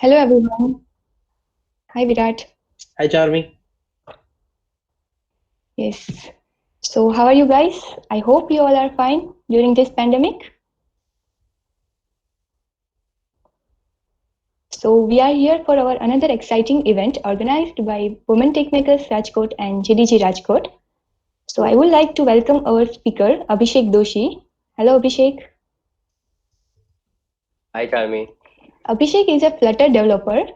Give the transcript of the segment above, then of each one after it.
Hello everyone. Hi Virat. Hi, Charmi. Yes. So how are you guys? I hope you all are fine during this pandemic. So we are here for our another exciting event organized by Women Techmakers Rajkot and GDG Rajkot. So I would like to welcome our speaker Abhishek Doshi. Hello Abhishek. Hi, Charmi. Abhishek is a Flutter developer.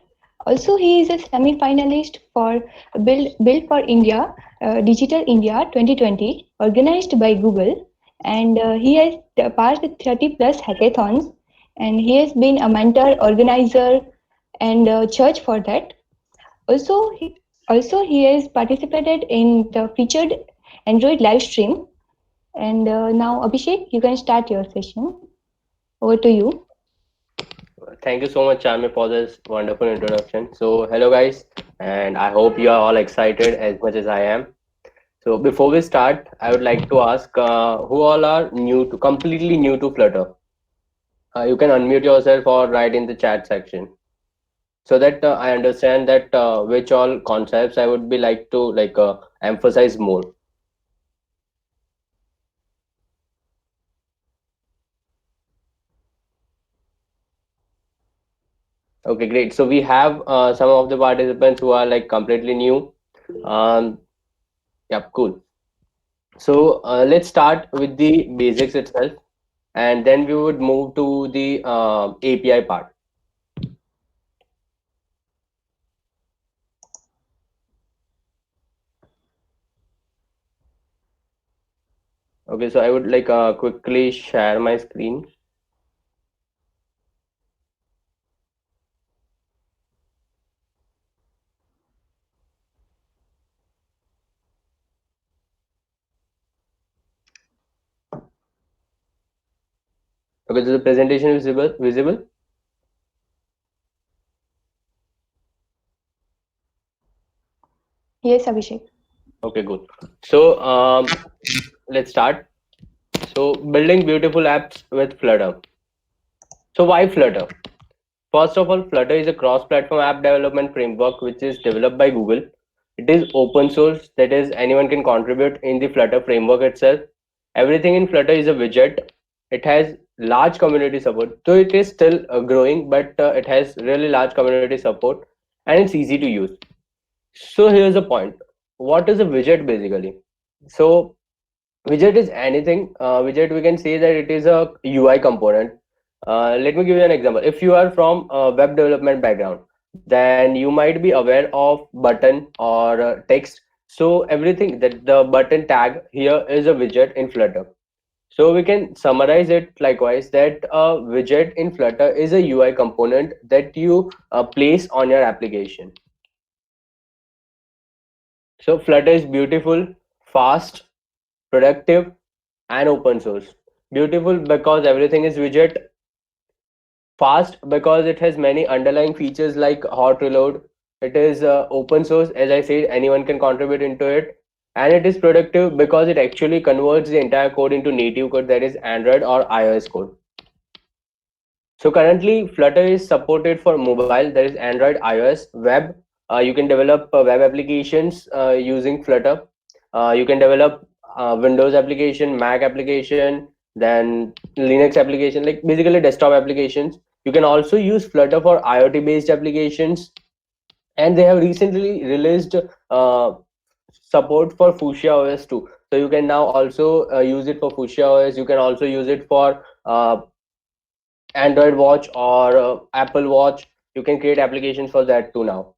Also, he is a semi-finalist for Build for India, Digital India 2020, organized by Google, and he has passed 30 plus hackathons, and he has been a mentor, organizer, and judge for that. Also, he has participated in the featured Android live stream. And now, Abhishek, you can start your session. Over to you. Thank you so much, Charmi, for this wonderful introduction. So, hello, guys, and I hope you are all excited as much as I am. So, before we start, I would like to ask who all are completely new to Flutter. You can unmute yourself or write in the chat section so that I understand that which all concepts I would be like to emphasize more. Okay, great. So we have some of the participants who are like completely new. Um, yep, cool. So let's start with the basics itself, and then we would move to the API part. Okay, so I would like quickly share my screen. Okay, so the presentation is visible. Yes, Abhishek. Okay, good. So let's start. So building beautiful apps with Flutter. So why Flutter? First of all, Flutter is a cross-platform app development framework which is developed by Google. It is open source, that is, anyone can contribute in the Flutter framework itself. Everything in Flutter is a widget. It has large community support, though it is still growing, but it has really large community support and it's easy to use. So here's the point. What is a widget basically? So widget is anything. Widget, we can say that it is a UI component. Let me give you an example. If you are from a web development background, then you might be aware of button or text. So everything that the button tag here is a widget in Flutter. So we can summarize it likewise that a widget in Flutter is a UI component that you place on your application. So Flutter is beautiful, fast, productive, and open source. Beautiful because everything is widget. Fast because it has many underlying features like hot reload. It is open source, as I said, anyone can contribute into it. And it is productive because it actually converts the entire code into native code, that is Android or iOS code. So currently Flutter is supported for mobile, that is Android, iOS, web. You can develop web applications using Flutter. You can develop Windows application, Mac application, then Linux application, like basically desktop applications. You can also use Flutter for IoT based applications, and they have recently released support for Fuchsia OS too. So you can now also use it for Fuchsia OS. You can also use it for Android Watch or Apple Watch. You can create applications for that too now.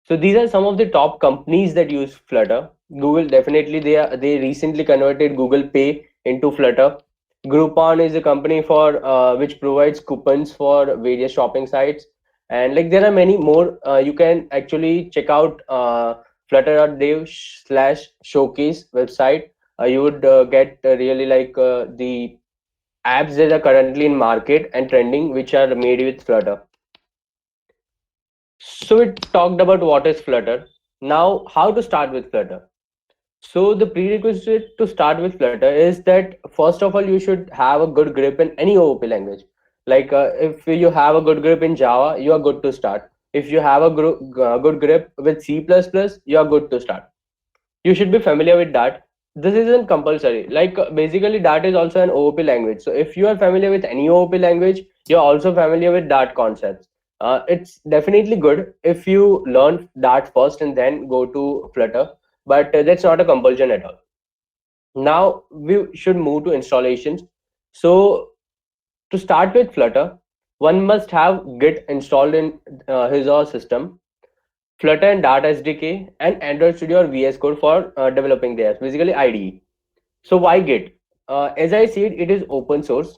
So these are some of the top companies that use Flutter. Google, definitely they recently converted Google Pay into Flutter. Groupon is a company for which provides coupons for various shopping sites, and like there are many more. You can actually check out flutter.dev/showcase website. You would get really the apps that are currently in market and trending which are made with Flutter. So we talked about what is Flutter. Now, how to start with Flutter? So the prerequisite to start with Flutter is that first of all you should have a good grip in any OOP language. Like if you have a good grip in Java, you are good to start. If you have a good grip with C++, you are good to start. You should be familiar with Dart. This isn't compulsory. Like basically Dart is also an OOP language. So if you are familiar with any OOP language, you're also familiar with Dart concepts. It's definitely good if you learn Dart first and then go to Flutter, but that's not a compulsion at all. Now we should move to installations. So to start with Flutter, one must have Git installed in his or system, Flutter and Dart SDK, and Android Studio or VS Code for developing the apps, basically IDE. So why Git? As I said, it is open source.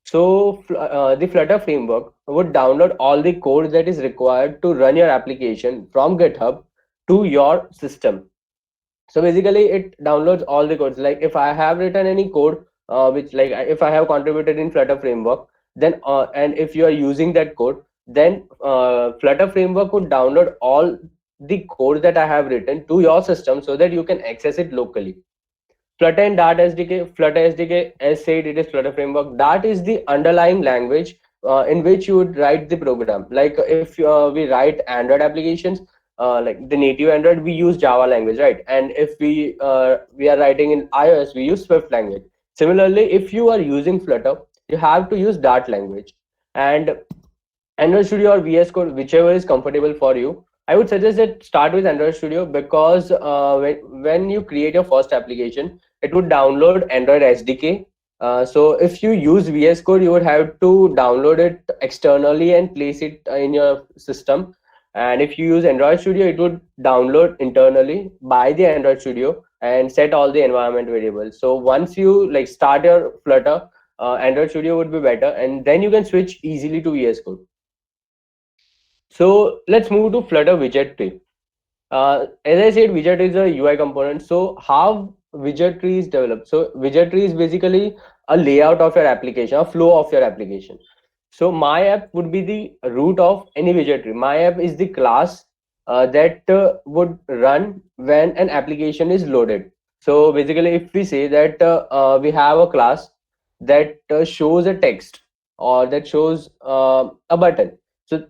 So the Flutter framework would download all the code that is required to run your application from GitHub to your system. So basically it downloads all the codes. Like if I have written any code which like if I have contributed in Flutter framework, then and if you are using that code, then Flutter framework would download all the code that I have written to your system so that you can access it locally. Flutter and Dart SDK. Flutter SDK, as said, it is Flutter framework. Dart is the underlying language in which you would write the program. Like if we write Android applications, like the native Android, we use Java language, right? And if we are writing in iOS, we use Swift language. Similarly, if you are using Flutter, you have to use Dart language. And Android Studio or VS Code, whichever is comfortable for you. I would suggest that start with Android Studio because when you create your first application, it would download Android SDK. So if you use VS Code, you would have to download it externally and place it in your system. And if you use Android Studio, it would download internally by the Android Studio and set all the environment variables. So once you like start your Flutter, Android Studio would be better, and then you can switch easily to VS Code. So let's move to Flutter widget tree. As I said, widget is a UI component. So how widget tree is developed? So widget tree is basically a layout of your application, a flow of your application. So my app would be the root of any widget tree. My app is the class that would run when an application is loaded. So basically, if we say that we have a class that shows a text or that shows a button. So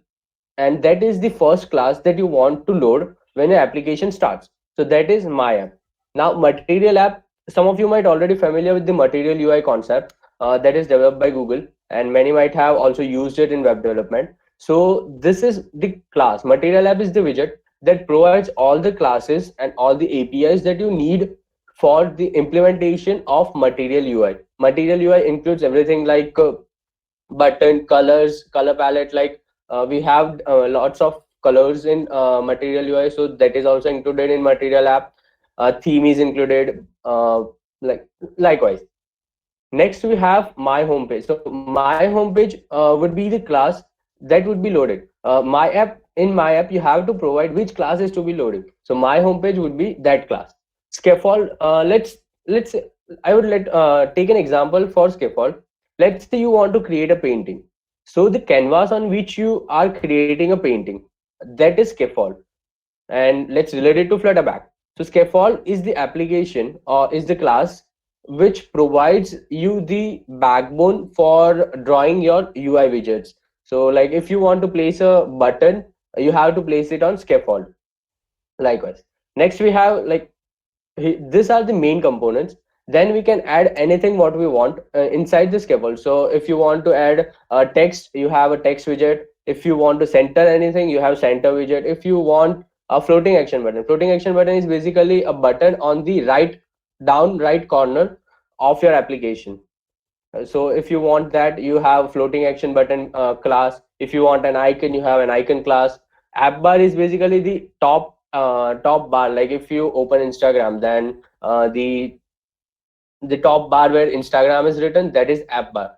and that is the first class that you want to load when your application starts. So that is my app. Now Material app, some of you might already familiar with the Material UI concept that is developed by Google, and many might have also used it in web development. So this is the class. Material app is the widget that provides all the classes and all the APIs that you need for the implementation of Material UI. Material UI includes everything like button colors, color palette. Like we have lots of colors in Material UI, so that is also included in Material app. Theme is included, like likewise. Next we have my homepage. So my homepage would be the class that would be loaded. My app, in my app you have to provide which class is to be loaded. So my homepage would be that class. Scaffold, let's I would let take an example for scaffold. Let's say you want to create a painting. So the canvas on which you are creating a painting, that is scaffold. And let's relate it to Flutterback. So scaffold is the application or is the class which provides you the backbone for drawing your UI widgets. So like if you want to place a button, you have to place it on scaffold. Likewise. Next we have like these are the main components. Then we can add anything what we want inside the scaffold. So if you want to add text, you have a text widget. If you want to center anything, you have center widget. If you want a floating action button is basically a button on the right corner of your application. So if you want that, you have floating action button class. If you want an icon, you have an icon class. App bar is basically the top bar. Like if you open Instagram, then the top bar where Instagram is written, that is app bar.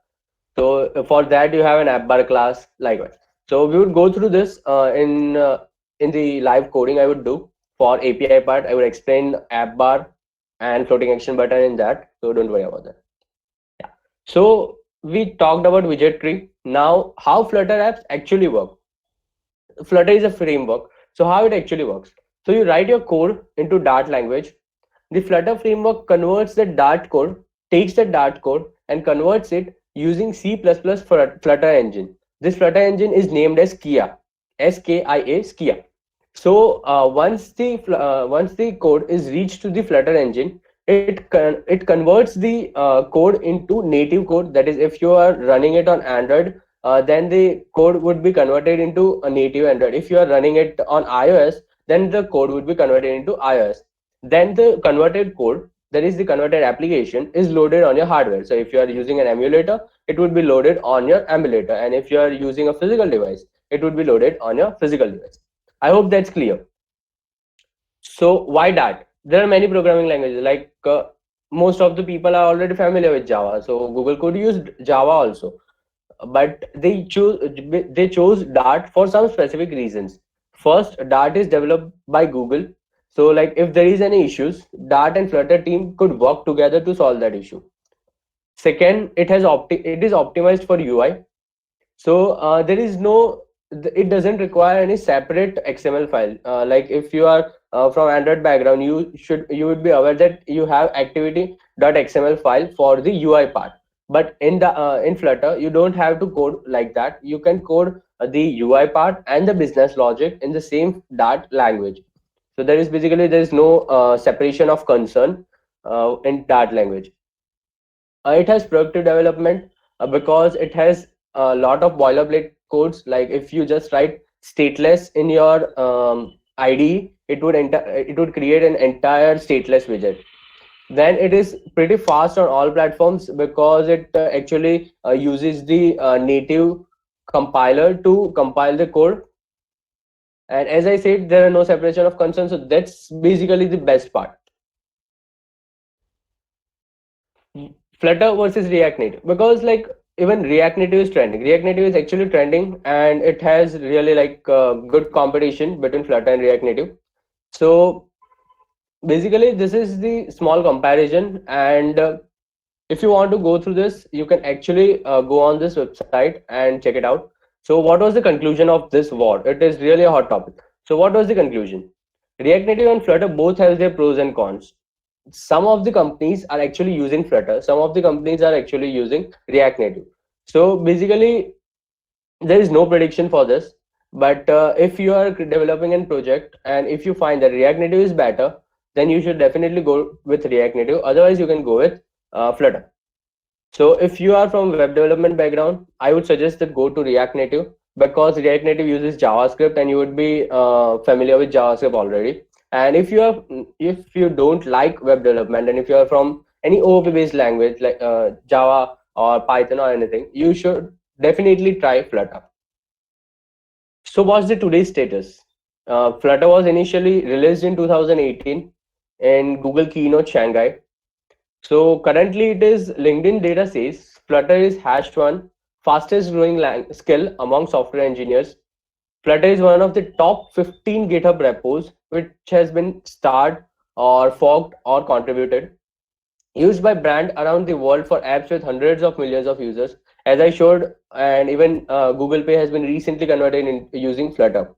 So for that you have an app bar class. Likewise. So we would go through this in the live coding I would do. For API part, I would explain app bar and floating action button in that. So don't worry about that. Yeah. So we talked about widget tree. Now how Flutter apps actually work. Flutter is a framework. So how it actually works. So you write your code into Dart language. The Flutter framework converts the Dart code, takes the Dart code and converts it using C++ for Flutter engine. This Flutter engine is named as Skia, SKIA, Skia. So once the code is reached to the Flutter engine, it converts the code into native code. That is, if you are running it on Android, then the code would be converted into a native Android. If you are running it on iOS, then the code would be converted into iOS. Then the converted code, that is the converted application, is loaded on your hardware. So if you are using an emulator, it would be loaded on your emulator, and if you are using a physical device, it would be loaded on your physical device. I hope that's clear. So why that? There are many programming languages. Like most of the people are already familiar with Java, so Google could use Java also. But they chose Dart for some specific reasons. First, Dart is developed by Google, so like if there is any issues, Dart and Flutter team could work together to solve that issue. Second, it is optimized for UI, so there is no, it doesn't require any separate XML file. Like if you are from Android background, you would be aware that you have activity.xml file for the UI part. But in Flutter, you don't have to code like that. You can code the UI part and the business logic in the same Dart language. So there is no separation of concern in Dart language. It has productive development because it has a lot of boilerplate codes. Like if you just write stateless in your IDE, it would create an entire stateless widget. Then it is pretty fast on all platforms because it actually uses the native compiler to compile the code. And as I said, there are no separation of concern, so that's basically the best part. Flutter versus React Native, because like even React Native is trending. React Native is actually trending, and it has really like good competition between Flutter and React Native. So basically, this is the small comparison, and if you want to go through this, you can actually go on this website and check it out. So what was the conclusion of this war? It is really a hot topic. So what was the conclusion? React Native and Flutter both have their pros and cons. Some of the companies are actually using Flutter, some of the companies are actually using React Native. So basically, there is no prediction for this. But if you are developing a project and if you find that React Native is better, then you should definitely go with React Native. Otherwise, you can go with Flutter. So if you are from web development background, I would suggest that go to React Native, because React Native uses JavaScript and you would be familiar with JavaScript already. And if you don't like web development, and if you are from any OOP based language like Java or Python or anything, you should definitely try Flutter. So what's the today's status? Flutter was initially released in 2018 in Google Keynote Shanghai. So currently it is LinkedIn data says Flutter is hashed one fastest growing skill among software engineers. Flutter is one of the top 15 GitHub repos which has been starred or forked or contributed. Used by brand around the world for apps with hundreds of millions of users, as I showed, and even Google Pay has been recently converted in using Flutter.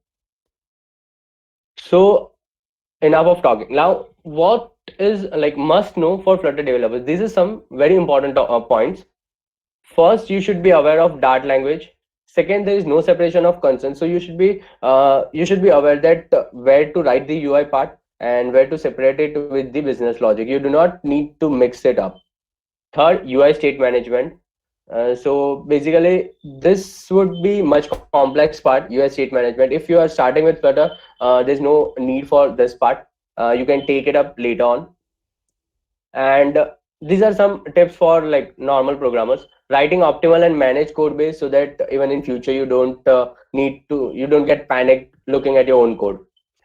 So enough of talking. Now, what is like must know for Flutter developers? These are some very important points. First, you should be aware of Dart language. Second, there is no separation of concern, so you should be aware that where to write the UI part and where to separate it with the business logic. You do not need to mix it up. Third, UI state management. So basically, this would be much complex part, UI state management. If you are starting with Flutter, there's no need for this part. You can take it up later on. And these are some tips for like normal programmers: writing optimal and managed code base, so that even in future you don't get panicked looking at your own code.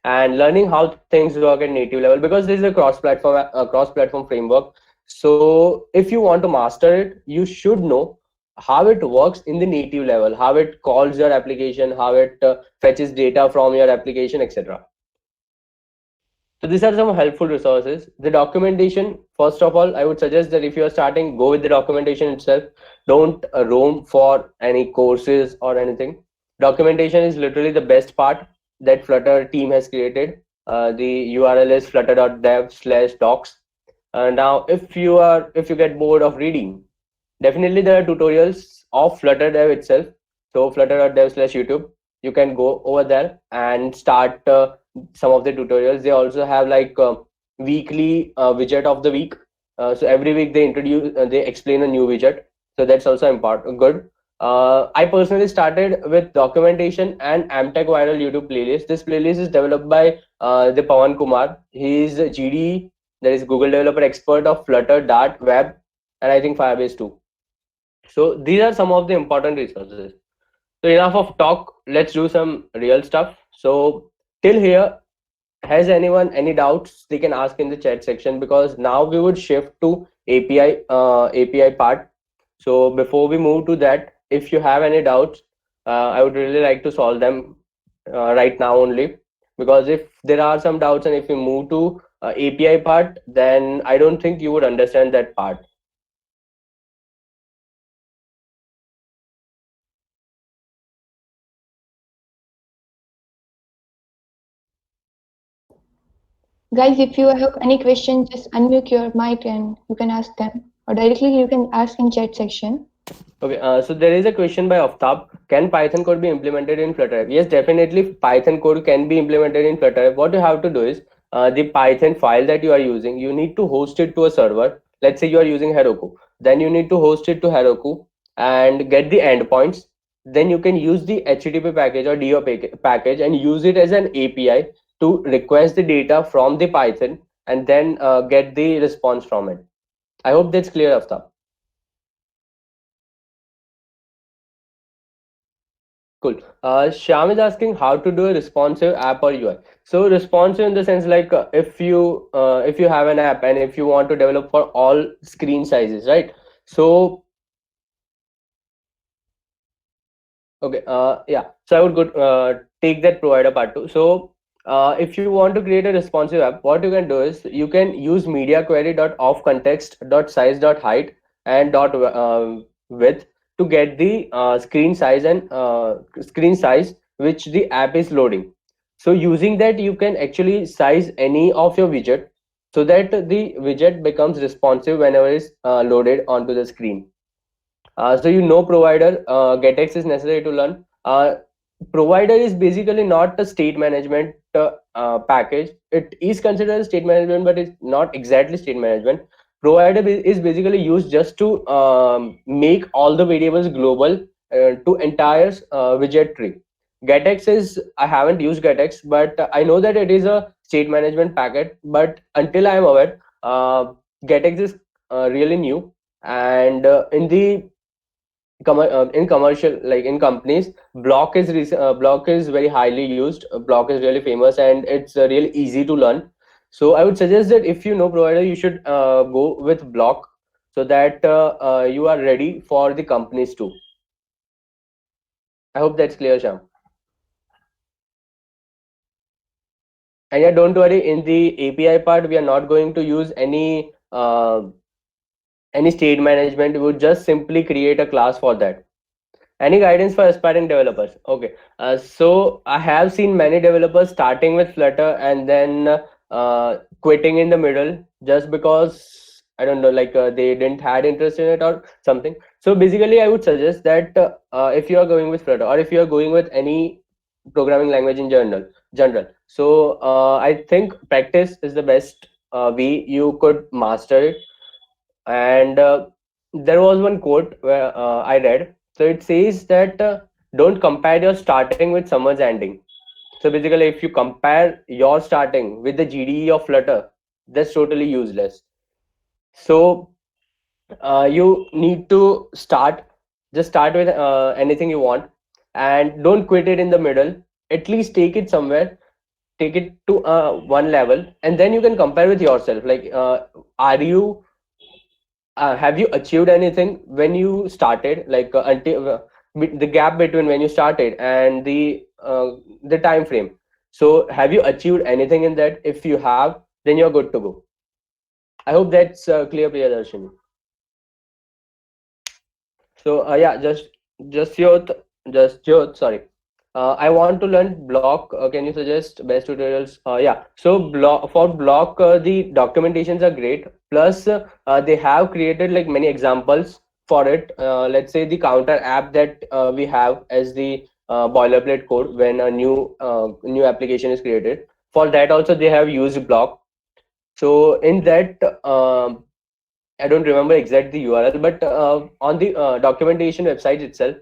And learning how things work at native level, because this is a cross platform framework. So if you want to master it, you should know how it works in the native level, how it calls your application, how it fetches data from your application, etc. So these are some helpful resources. The documentation, first of all, I would suggest that if you are starting, go with the documentation itself. Don't roam for any courses or anything. Documentation is literally the best part that Flutter team has created. The URL is flutter.dev/docs. Now, if you get bored of reading, Definitely, there are tutorials of Flutter Dev itself. So flutter.dev/YouTube. You can go over there and start some of the tutorials. They also have like weekly widget of the week. So every week they explain a new widget. So that's also important, good. I personally started with documentation and Amtech Viral YouTube playlist. This playlist is developed by the Pawan Kumar. He is a GD, that is Google Developer Expert of Flutter, Dart, Web, and I think Firebase too. So these are some of the important resources. So enough of talk. Let's do some real stuff. So till here, has anyone any doubts? They can ask in the chat section, because now we would shift to API part. So before we move to that, if you have any doubts, I would really like to solve them right now only. Because if there are some doubts and if we move to API part, then I don't think you would understand that part. Guys, if you have any questions, just unmute your mic and you can ask them. Or directly you can ask in chat section. Okay, so there is a question by Aftab. Can Python code be implemented in Flutter? Yes, definitely Python code can be implemented in Flutter. What you have to do is the Python file that you are using, you need to host it to a server. Let's say you are using Heroku. Then you need to host it to Heroku and get the endpoints. Then you can use the HTTP package or DO package and use it as an API to request the data from the Python and then get the response from it. I hope that's clear, Aftab. Cool. Shyam is asking how to do a responsive app or UI. So responsive in the sense like if you have an app and if you want to develop for all screen sizes, right? So okay, yeah. So I would go take that provider part too. So if you want to create a responsive app, what you can do is you can use media query dot of context dot size dot height and dot width to get the screen size which the app is loading. So using that, you can actually size any of your widget so that the widget becomes responsive whenever it's loaded onto the screen. So you know provider, GetX is necessary to learn. Provider is basically not a state management package. It is considered as state management, but it's not exactly state management. Provider is basically used just to make all the variables global to entire widget tree. GetX is, I haven't used GetX, but I know that it is a state management packet. But until I am aware, GetX is really new, and in commercial, like in companies, block is very highly used. Block is really famous and it's really easy to learn. So I would suggest that if you know provider, you should go with block, so that you are ready for the companies too. I hope that's clear, Sham. And yeah, don't worry, in the API part we are not going to use any state management. We would just simply create a class for that. Any guidance for aspiring developers? Okay, so I have seen many developers starting with Flutter and then quitting in the middle just because I don't know, like they didn't had interest in it or something. So basically, I would suggest that if you are going with Flutter or if you are going with any programming language in general. So I think practice is the best way you could master it. And there was one quote where I read. So it says that don't compare your starting with someone's ending. So basically, if you compare your starting with the GDE of Flutter, that's totally useless. So you need to just start with anything you want, and don't quit it in the middle. At least take it somewhere, take it to one level, and then you can compare with yourself. Like, are you have you achieved anything when you started, like until the gap between when you started and the time frame? So have you achieved anything in that? If you have, then you're good to go. I hope that's clear, Priyadarshini. So yeah, just sorry. I want to learn block. Can you suggest best tutorials? Yeah. So block, the documentations are great. Plus, they have created like many examples for it. Let's say the counter app that we have as the boilerplate code when a new application is created. For that also they have used block. So in that, I don't remember exact the URL, but on the documentation website itself,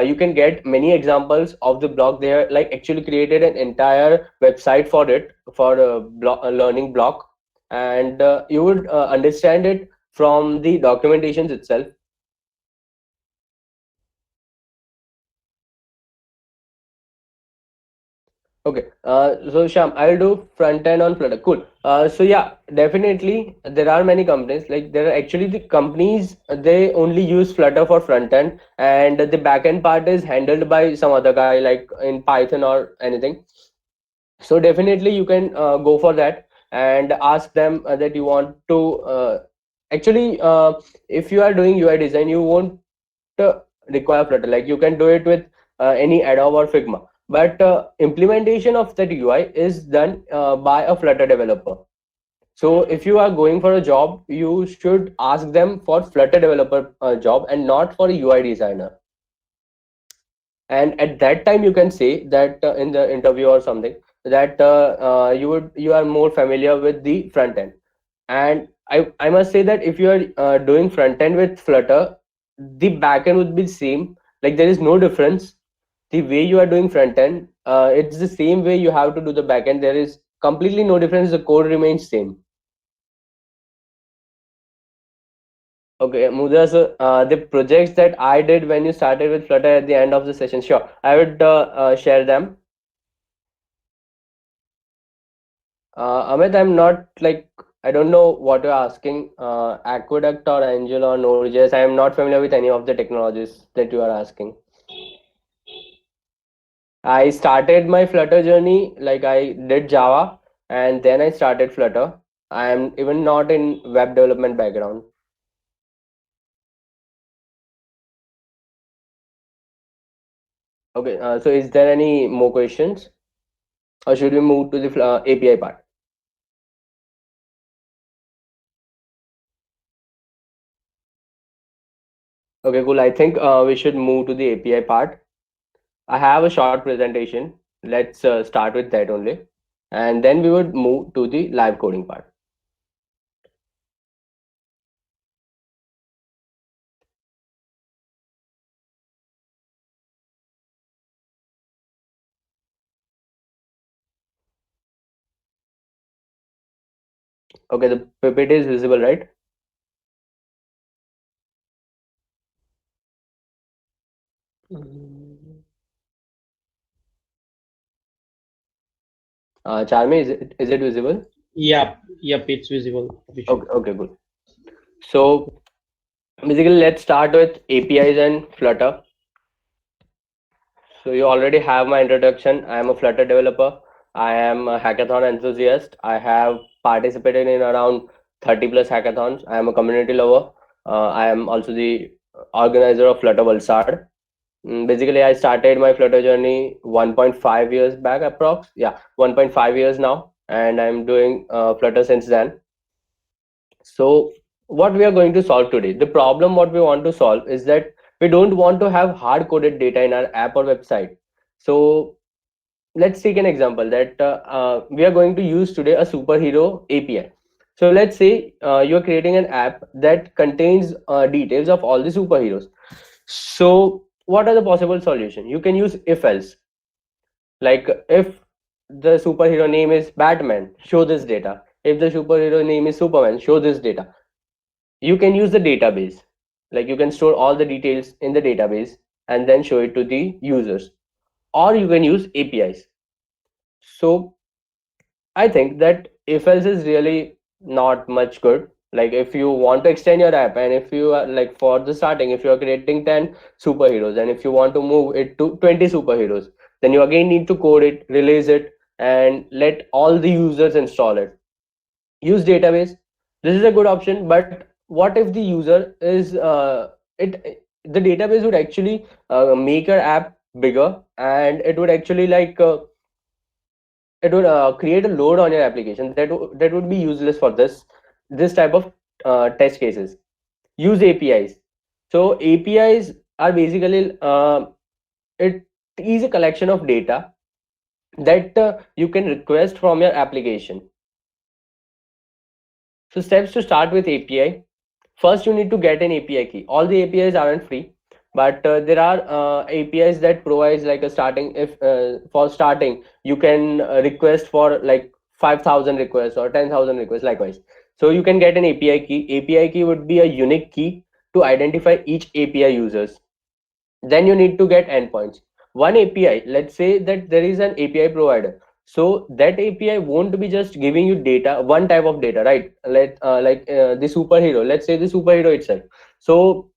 you can get many examples of the block. They are like actually created an entire website for it, for a learning block, and you would understand it from the documentations itself. Okay, so Sham, I'll do front end on Flutter. Cool. So yeah, definitely there are many companies. Like there are actually the companies they only use Flutter for front end, and the back end part is handled by some other guy like in Python or anything. So definitely you can go for that and ask them that you want to actually if you are doing UI design, you won't require Flutter. Like you can do it with any Adobe or Figma, but implementation of that UI is done by a Flutter developer. So if you are going for a job, you should ask them for Flutter developer job and not for a UI designer. And at that time you can say that in the interview or something that you are more familiar with the front end. And I must say that if you are doing front end with Flutter, the back end would be the same. Like there is no difference. The way you are doing front end, it's the same way you have to do the back end. There is completely no difference. The code remains same. Okay, Mudra, so the projects that I did when you started with Flutter at the end of the session, sure, I would share them. Amit, I'm not like, I don't know what you're asking. Aqueduct or Angel or Node.js. I am not familiar with any of the technologies that you are asking. I started my Flutter journey like I did Java and then I started Flutter. I am even not in web development background. Okay, so is there any more questions or should we move to the API part? Okay, cool. I think we should move to the API part. I have a short presentation. Let's start with that only. And then we would move to the live coding part. Okay, the PPT is visible, right? Charmi, is it visible? Yep, it's visible. Okay, okay, good. So basically, let's start with APIs and Flutter. So you already have my introduction. I am a Flutter developer. I am a hackathon enthusiast. I have participated in around 30 plus hackathons. I am a community lover. I am also the organizer of Flutter Valsad. Basically, I started my Flutter journey 1.5 years back, approx. Yeah, 1.5 years now, and I'm doing Flutter since then. So, what we are going to solve today, the problem what we want to solve is that we don't want to have hard coded data in our app or website. So, let's take an example that we are going to use today a superhero API. So, let's say you're creating an app that contains details of all the superheroes. So, what are the possible solutions? You can use if else. Like if the superhero name is Batman, show this data. If the superhero name is Superman, show this data. You can use the database. Like you can store all the details in the database and then show it to the users. Or you can use APIs. So I think that if else is really not much good. Like if you want to extend your app and if you are like for the starting, if you are creating 10 superheroes and if you want to move it to 20 superheroes, then you again need to code it, release it, and let all the users install it. Use database. This is a good option, but what if the user is it the database would actually make your app bigger and it would actually like it would create a load on your application that would be useless for this type of test cases. Use APIs. So APIs are basically it is a collection of data that you can request from your application. So steps to start with API. First, you need to get an API key. All the APIs aren't free, but there are APIs that provides like a starting. If for starting, you can request for like 5,000 requests or 10,000 requests. Likewise, so you can get an API key. API key would be a unique key to identify each API users. Then you need to get endpoints. One API, let's say that there is an API provider, so that API won't be just giving you data, one type of data, right? The superhero, let's say the superhero itself. So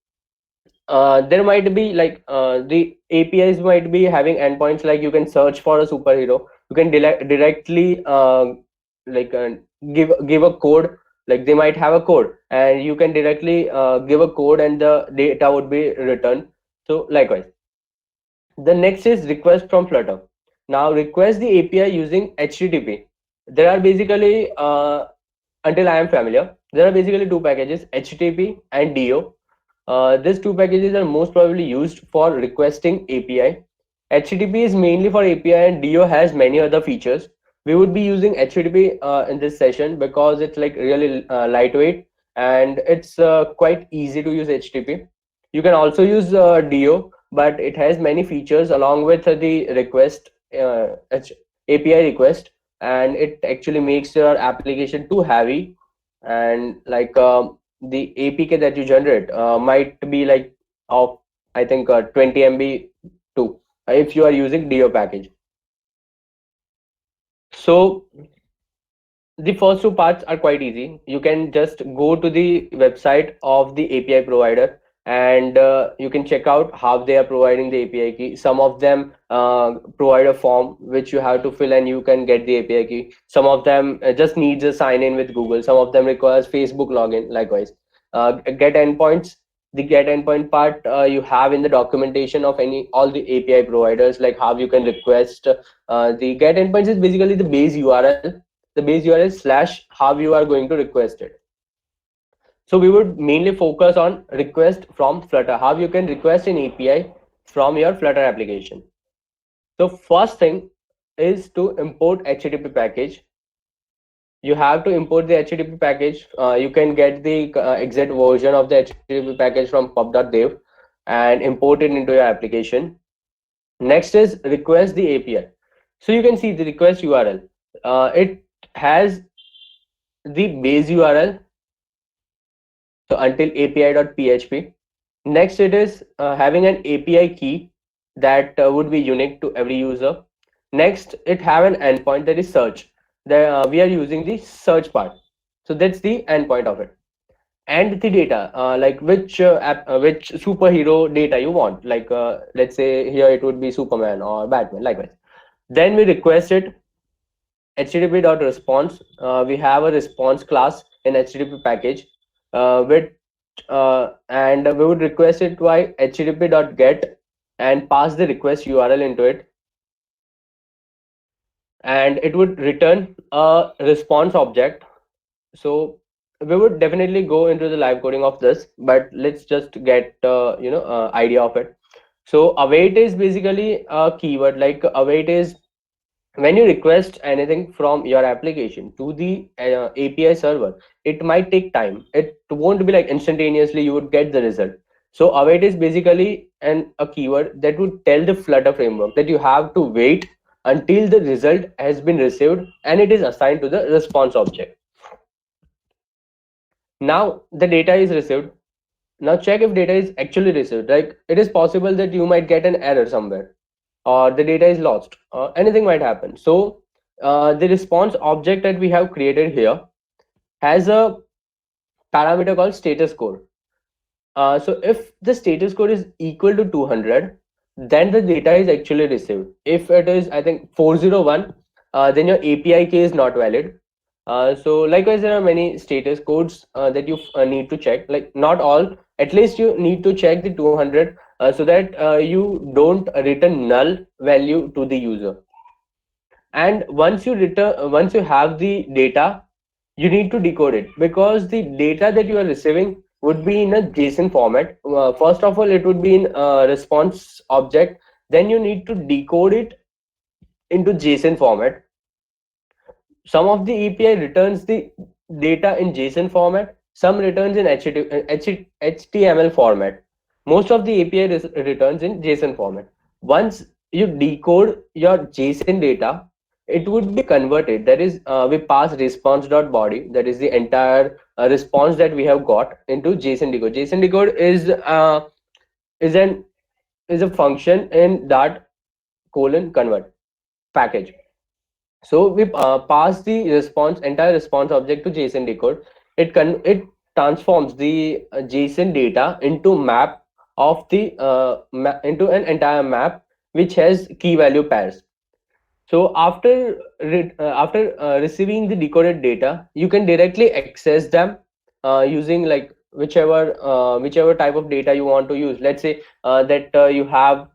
there might be like the APIs might be having endpoints, like you can search for a superhero, you can directly like give a code, like they might have a code and you can directly give a code and the data would be returned. So likewise, the next is request from Flutter. Now request the API using HTTP. There are basically, until I am familiar, there are basically two packages, HTTP and DO. These two packages are most probably used for requesting API. HTTP is mainly for API and DO has many other features. We would be using HTTP in this session because it's like really lightweight and it's quite easy to use HTTP. You can also use DO, but it has many features along with the request API request, and it actually makes your application too heavy. And like the APK that you generate might be like of, I think, 20 MB too, if you are using DO package. So the first two parts are quite easy. You can just go to the website of the API provider and you can check out how they are providing the API key. Some of them provide a form which you have to fill and you can get the API key. Some of them just needs a sign in with Google. Some of them requires Facebook login. Likewise, get endpoints. The get endpoint part you have in the documentation of any all the API providers, like how you can request. The get endpoints is basically the base URL, the base URL slash how you are going to request it. So we would mainly focus on request from Flutter, how you can request an API from your Flutter application. So first thing is to import HTTP package. You have to import the HTTP package. You can get the exact version of the HTTP package from pub.dev and import it into your application. Next is request the API. So you can see the request URL. It has the base URL, so until api.php. Next, it is having an API key that would be unique to every user. Next, it have an endpoint that is search. We are using the search part, so that's the endpoint of it. And the data, like which superhero data you want. Like let's say here it would be Superman or Batman. Likewise, then we request it http.response. We have a response class in HTTP package, with and we would request it by http.get and pass the request URL into it, and it would return a response object. So we would definitely go into the live coding of this, but let's just get idea of it. So await is basically a keyword. Like await is when you request anything from your application to the API server, it might take time. It won't be like instantaneously you would get the result. So await is basically a keyword that would tell the Flutter framework that you have to wait until the result has been received and it is assigned to the response object. Now the data is received. Now check if data is actually received. Like it is possible that you might get an error somewhere, or the data is lost, or anything might happen. So the response object that we have created here has a parameter called status code. So if the status code is equal to 200, then the data is actually received. If it is, I think, 401, then your API key is not valid. So likewise, there are many status codes that you need to check. Like not all, at least you need to check the 200 so that you don't return null value to the user. And once you have the data, you need to decode it, because the data that you are receiving would be in a JSON format. First of all, it would be in a response object. Then you need to decode it into JSON format. Some of the API returns the data in JSON format. Some returns in HTML format. Most of the API returns in JSON format. Once you decode your JSON data, it would be converted. That is, we pass response.body. That is the entire response that we have got into JSON decode. JSON decode is an is a function in that colon convert package. So we pass the entire response object to JSON decode. It transforms the JSON data into map of the into an entire map which has key value pairs. So after receiving the decoded data, you can directly access them using like whichever type of data you want to use. Let's say that you have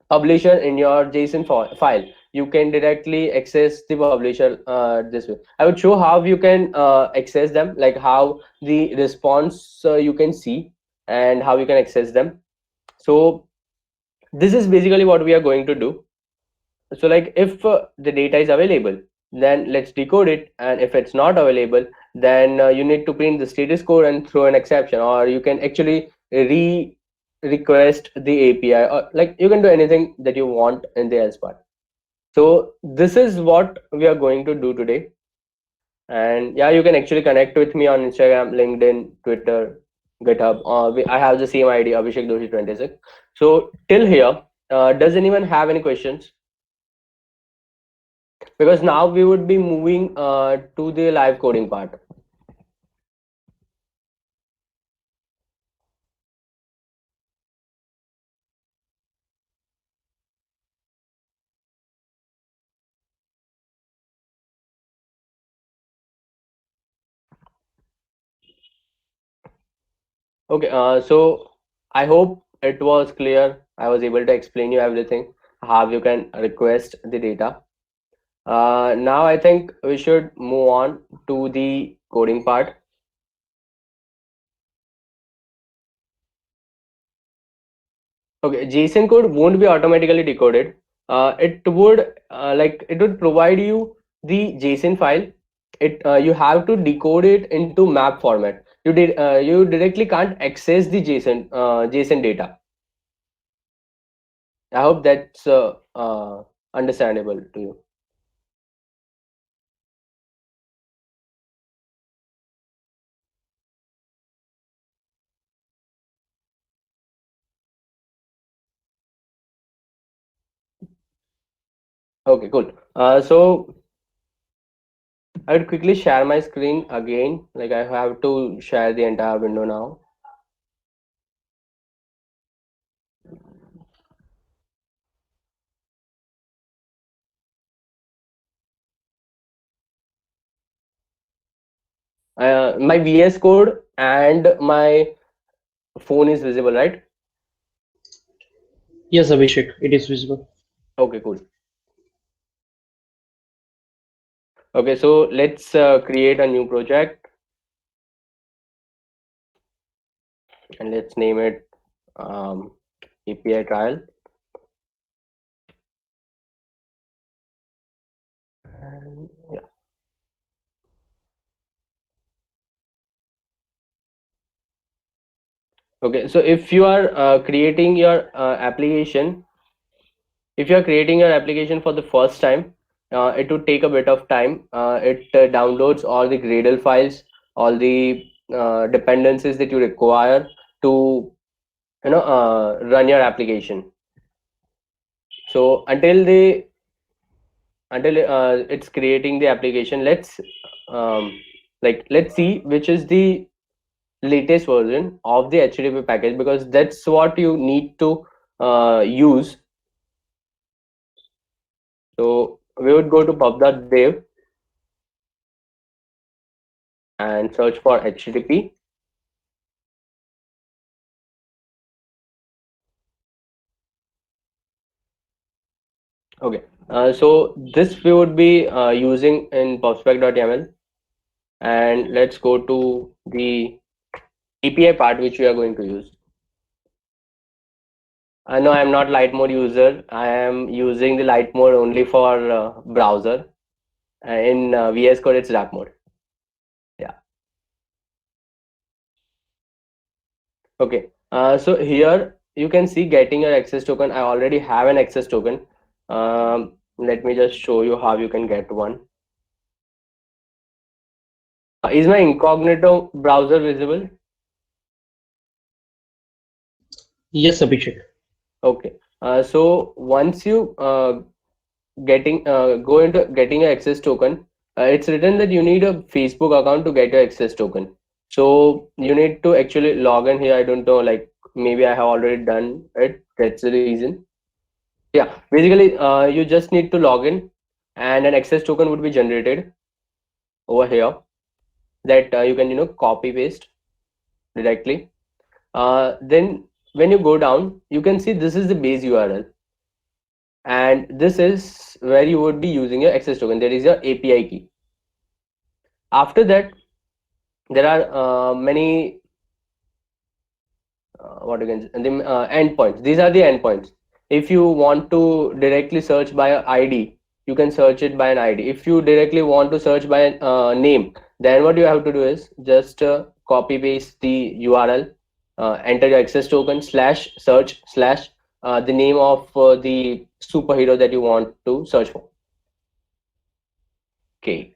publisher in your JSON file. You can directly access the publisher this way. I would show how you can access them, like how the response you can see and how you can access them. So this is basically what we are going to do. So like if the data is available, then let's decode it, and if it's not available, then you need to print the status code and throw an exception, or you can actually request the API, or like you can do anything that you want in the else part. So this is what we are going to do today. And yeah, you can actually connect with me on Instagram, LinkedIn, Twitter, GitHub. I have the same ID, Abhishek Doshi 26. So till here, does anyone have any questions? Because now we would be moving to the live coding part. Okay, so I hope it was clear. I was able to explain you everything, how you can request the data. Now I think we should move on to the coding part. Okay, JSON code won't be automatically decoded. It would provide you the JSON file. You have to decode it into map format. You directly can't access the JSON data. I hope that's understandable to you. Okay, cool. So I would quickly share my screen again. Like I have to share the entire window now. My VS Code and my phone is visible, right? Yes, Abhishek, it is visible. Okay, cool. Okay, so let's create a new project and let's name it API trial. And, yeah. Okay, so if you are creating your application, if you are creating your application for the first time, it would take a bit of time. It downloads all the Gradle files, all the dependencies that you require to run your application. So until it's creating the application, let's see which is the latest version of the HTTP package, because that's what you need to use. So we would go to pub.dev and search for HTTP. Okay, so this we would be using in pubspec.yaml, and let's go to the API part which we are going to use. No, I'm not light mode user. I am using the light mode only for browser. In VS Code, it's dark mode. Yeah. Okay. So here you can see getting your access token. I already have an access token. Let me just show you how you can get one. Is my incognito browser visible? Yes, Abhishek. Okay. So once you go into getting your access token, it's written that you need a Facebook account to get your access token. So you need to actually log in here. I don't know, like maybe I have already done it. That's the reason. Yeah, basically, you just need to log in, and an access token would be generated over here that you can copy paste directly. Then when you go down, you can see this is the base URL, and this is where you would be using your access token. There is your API key. After that, there are many what you can the endpoints. These are the endpoints. If you want to directly search by a ID, you can search it by an ID. If you directly want to search by a name, then what you have to do is just copy paste the URL, enter your access token slash search slash the name of the superhero that you want to search for. Okay,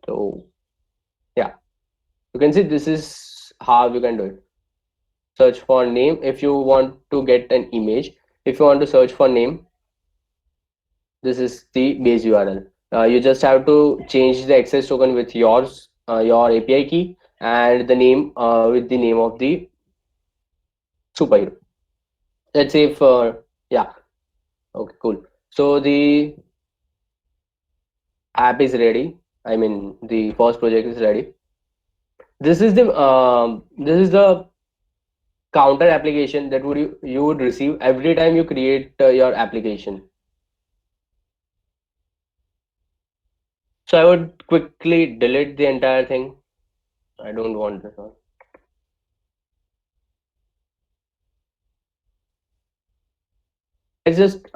so yeah, you can see this is how you can do it. Search for name if you want to get an image. If you want to search for name, this is the base URL. You just have to change the access token with your API key, and the name with the name of the superhero. Let's say for yeah, okay, cool. So the app is ready. I mean, the first project is ready. This is the counter application that you would receive every time you create your application. So I would quickly delete the entire thing. I don't want this one. It's just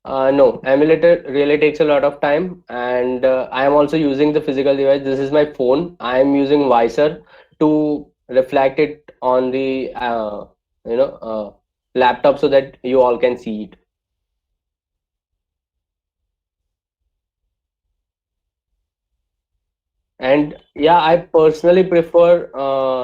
no, emulator really takes a lot of time, and I am also using the physical device. This is my phone. I am using Visor to reflect it on the laptop so that you all can see it. And yeah, I personally prefer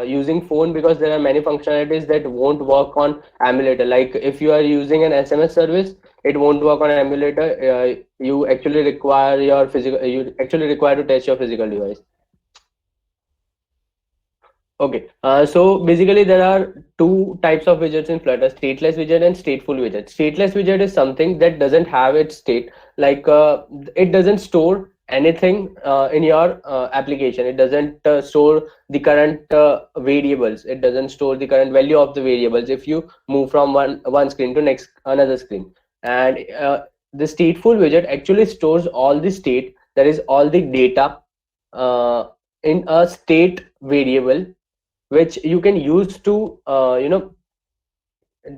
using phone because there are many functionalities that won't work on emulator. Like if you are using an SMS service, it won't work on emulator. You actually require your physical. You actually require to test your physical device. Okay, so basically there are two types of widgets in Flutter: stateless widget and stateful widget. Stateless widget is something that doesn't have its state, like it doesn't store anything in your application. It doesn't store the current variables. It doesn't store the current value of the variables if you move from one screen to next another screen. And the stateful widget actually stores all the state, that is all the data uh, in a state variable, which you can use to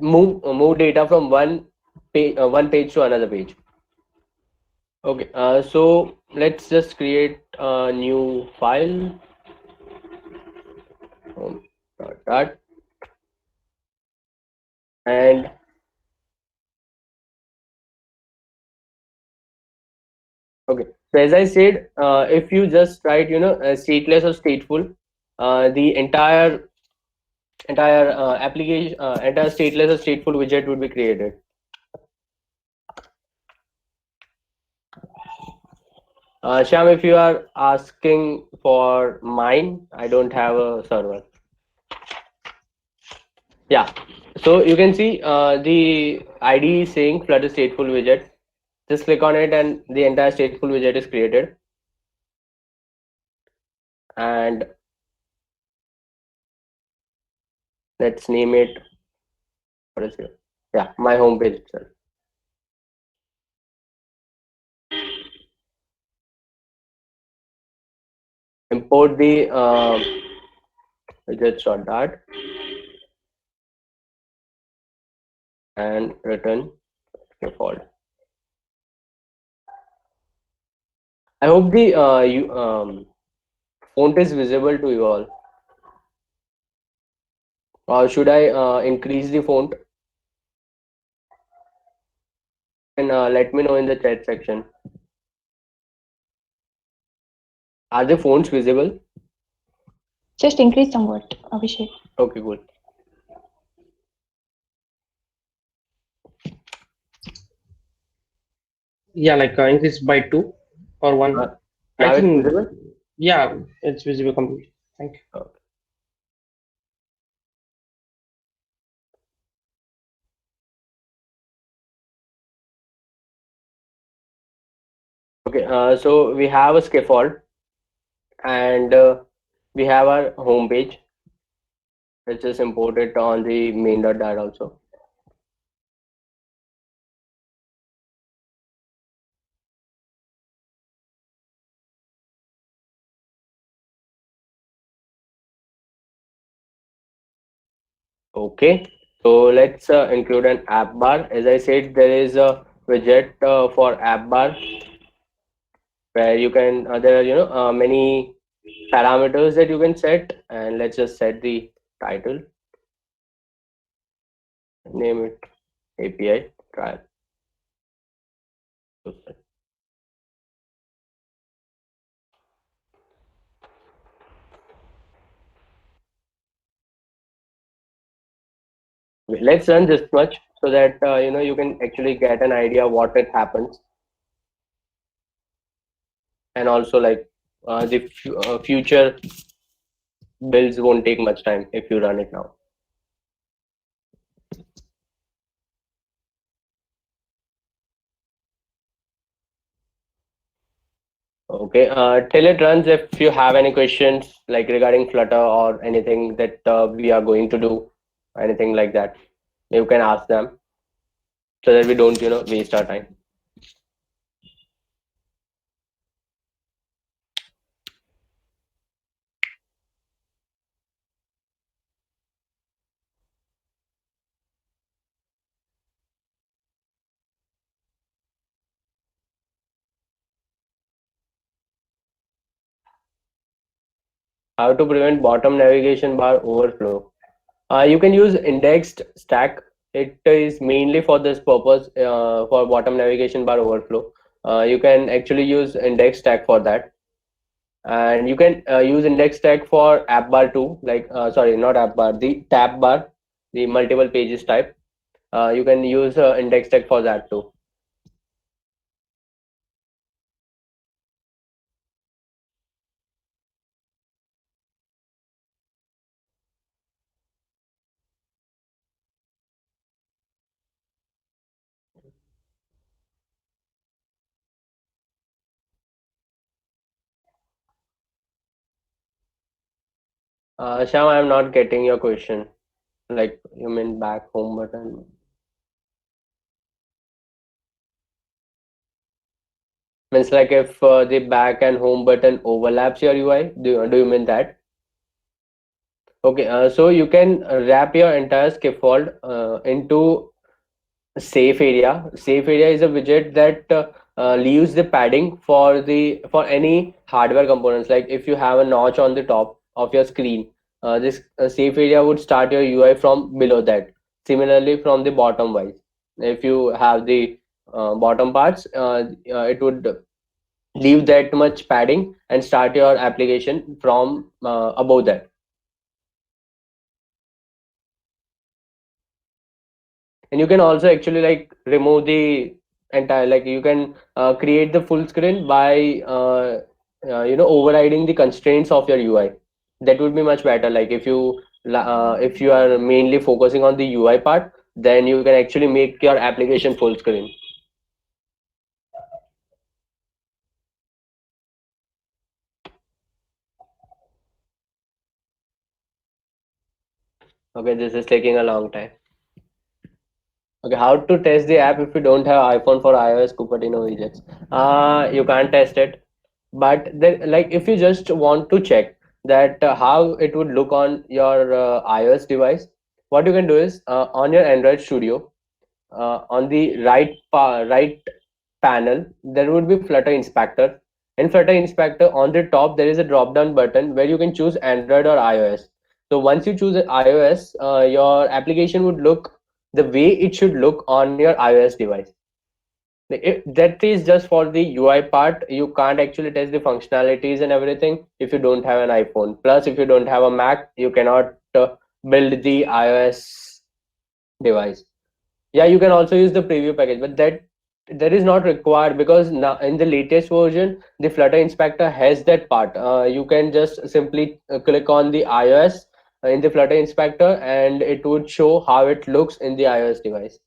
move data from one page to another page. Okay, so let's just create a new file. That and okay. So as I said, if you just write stateless or stateful, the entire application, entire stateless or stateful widget would be created. Shyam, if you are asking for mine, I don't have a server. Yeah, so you can see the ID is saying Flutter stateful widget. Just click on it and the entire stateful widget is created. And let's name it, what is it? Yeah, my homepage itself. import the widgets.dart and return default. I hope the font is visible to you all. Or should I increase the font? And let me know in the chat section. Are the fonts visible? Just increase somewhat, Abhishek. Okay, cool. Yeah, like increase by 2 or 1. Now I it's think, visible? yeah, it's visible completely. Thank you. Okay. Okay, so we have a scaffold and we have our home page, which is imported on the main.dart also. Okay, so let's include an app bar. As I said, there is a widget for app bar where you can there are many parameters that you can set, and let's just set the title, name it API trial. Let's run this much so that you can actually get an idea what it happens, and also like the future builds won't take much time if you run it now. Okay, till it runs, if you have any questions like regarding Flutter or anything that we are going to do, anything like that, you can ask them so that we don't waste our time. How to prevent bottom navigation bar overflow? You can use indexed stack. It is mainly for this purpose, for bottom navigation bar overflow. You can actually use index stack for that, and you can use index stack for app bar too. Like sorry, not app bar, the tab bar, the multiple pages type. You can use index stack for that too. Sham, I'm not getting your question. Like you mean back home button? Means like if the back and home button overlaps your UI, do you mean that? Okay, so you can wrap your entire scaffold into a safe area. Safe area is a widget that leaves the padding for any hardware components. Like if you have a notch on the top of your screen, this safe area would start your UI from below that. Similarly, from the bottom wise, if you have the bottom parts, it would leave that much padding and start your application from above that. And you can also actually like remove the entire, like you can create the full screen by overriding the constraints of your UI. That would be much better. Like if you are mainly focusing on the UI part, then you can actually make your application full screen. Okay, this is taking a long time. Okay, how to test the app if you don't have iPhone for iOS Cupertino widgets? You can't test it But then, like, if you just want to check that how it would look on your iOS device, what you can do is on your Android Studio, on the right panel, there would be Flutter Inspector. In Flutter Inspector, on the top, there is a drop down button where you can choose Android or iOS. So once you choose iOS, your application would look the way it should look on your iOS device. That is just for the UI part. You can't actually test the functionalities and everything if you don't have an iPhone. Plus, if you don't have a Mac, you cannot build the iOS device. Yeah, you can also use the preview package, but that is not required because now in the latest version, the Flutter Inspector has that part. You can just simply click on the iOS in the Flutter Inspector, and it would show how it looks in the iOS device.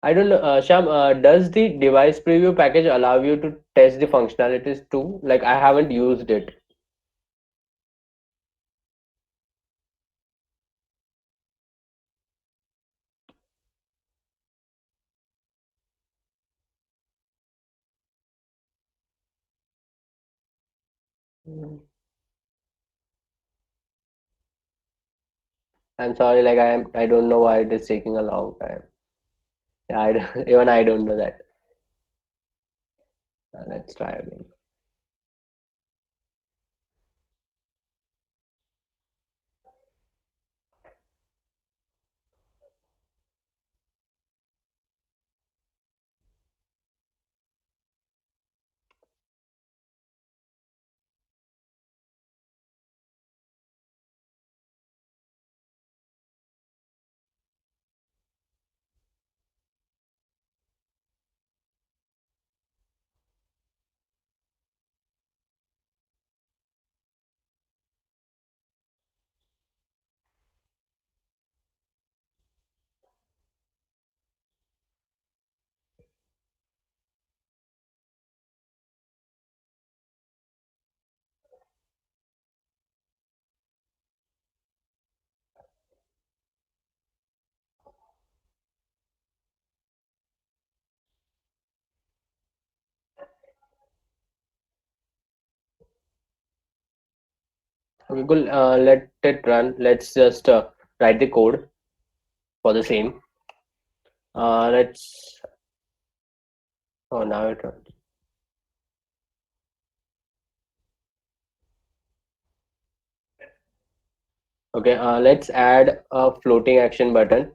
I don't know, Sham, does the device preview package allow you to test the functionalities too? Like, I haven't used it. Mm. I'm sorry, like I don't know why it is taking a long time. Yeah, even I don't know that. Let's try again. Okay, cool. Let it run. Let's just write the code for the same. Let's. Oh, now it runs. Okay. Let's add a floating action button.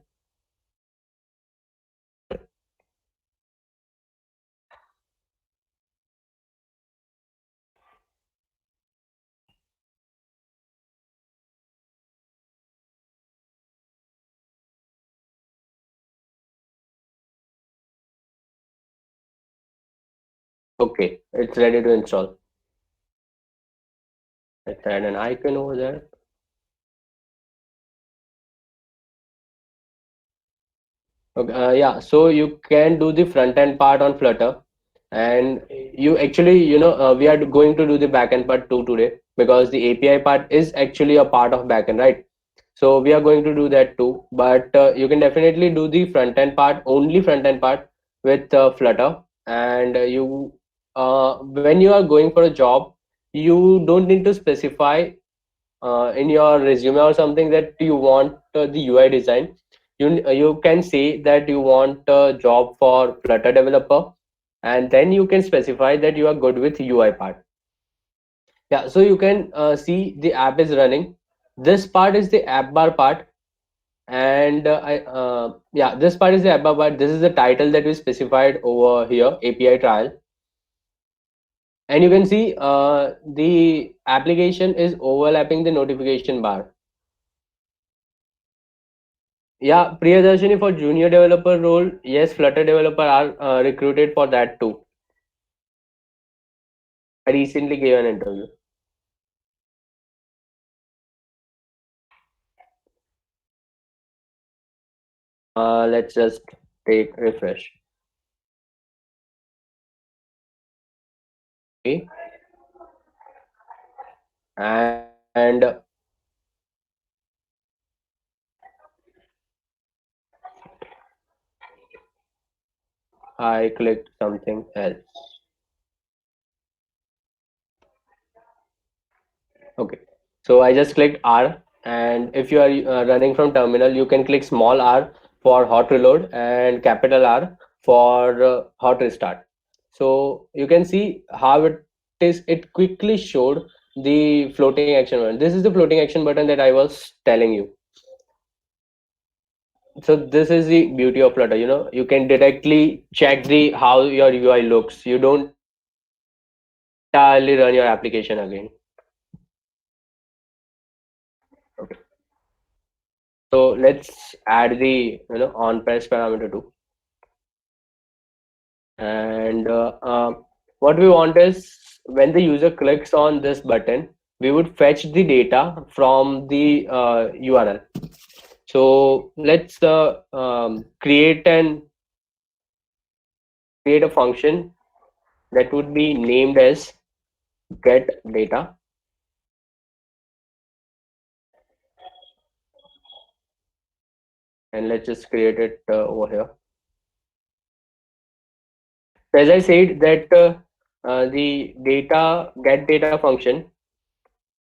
Okay, it's ready to install. Let's add an icon over there. Okay, yeah, so you can do the front end part on Flutter, and you actually, we are going to do the back end part too today because the API part is actually a part of backend, right? So we are going to do that too, but you can definitely do the front end part, only front end part with Flutter, and when you are going for a job, you don't need to specify in your resume or something that you want the UI design. You can say that you want a job for Flutter developer, and then you can specify that you are good with UI part. Yeah, so you can see the app is running. This part is the app bar part, and yeah, this part is the app bar part. This is the title that we specified over here, API trial, and you can see the application is overlapping the notification bar. Yeah, Priyadarshini, for junior developer role, yes, Flutter developer are recruited for that too. I recently gave an interview. Let's just take refresh. Okay, and I clicked something else. Okay, so I just clicked R, and if you are running from terminal, you can click small r for hot reload and capital R for hot restart. So you can see how it is. It quickly showed the floating action button. This is the floating action button that I was telling you. So this is the beauty of Flutter. You know, you can directly check the how your UI looks. You don't entirely run your application again. Okay. So let's add the on press parameter too. And what we want is when the user clicks on this button, we would fetch the data from the URL. So let's create a function that would be named as get data, and let's just create it over here. So as I said that the data get data function